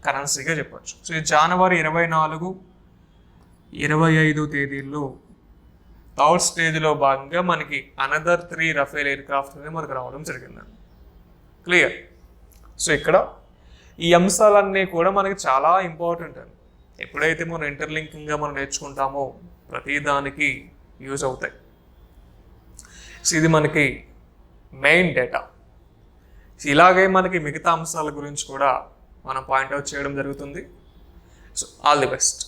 కరెన్సీగా చెప్పచ్చు. సో ఈ జనవరి 24, 25 తేదీల్లో థర్డ్ స్టేజ్లో భాగంగా మనకి అనదర్ 3 రఫేల్ ఎయిర్క్రాఫ్ట్ అనేది మనకు రావడం జరిగిందండి. క్లియర్? సో ఇక్కడ ఈ అంశాలన్నీ కూడా మనకి చాలా ఇంపార్టెంట్ అండి. ఎప్పుడైతే మనం ఇంటర్లింకింగ్గా మనం నేర్చుకుంటామో ప్రతిదానికి యూజ్ అవుతాయి. సో ఇది మనకి మెయిన్ డేటా. ఇలాగే మనకి మిగతా అంశాల గురించి కూడా మనం పాయింట్అవుట్ చేయడం జరుగుతుంది. So all the best.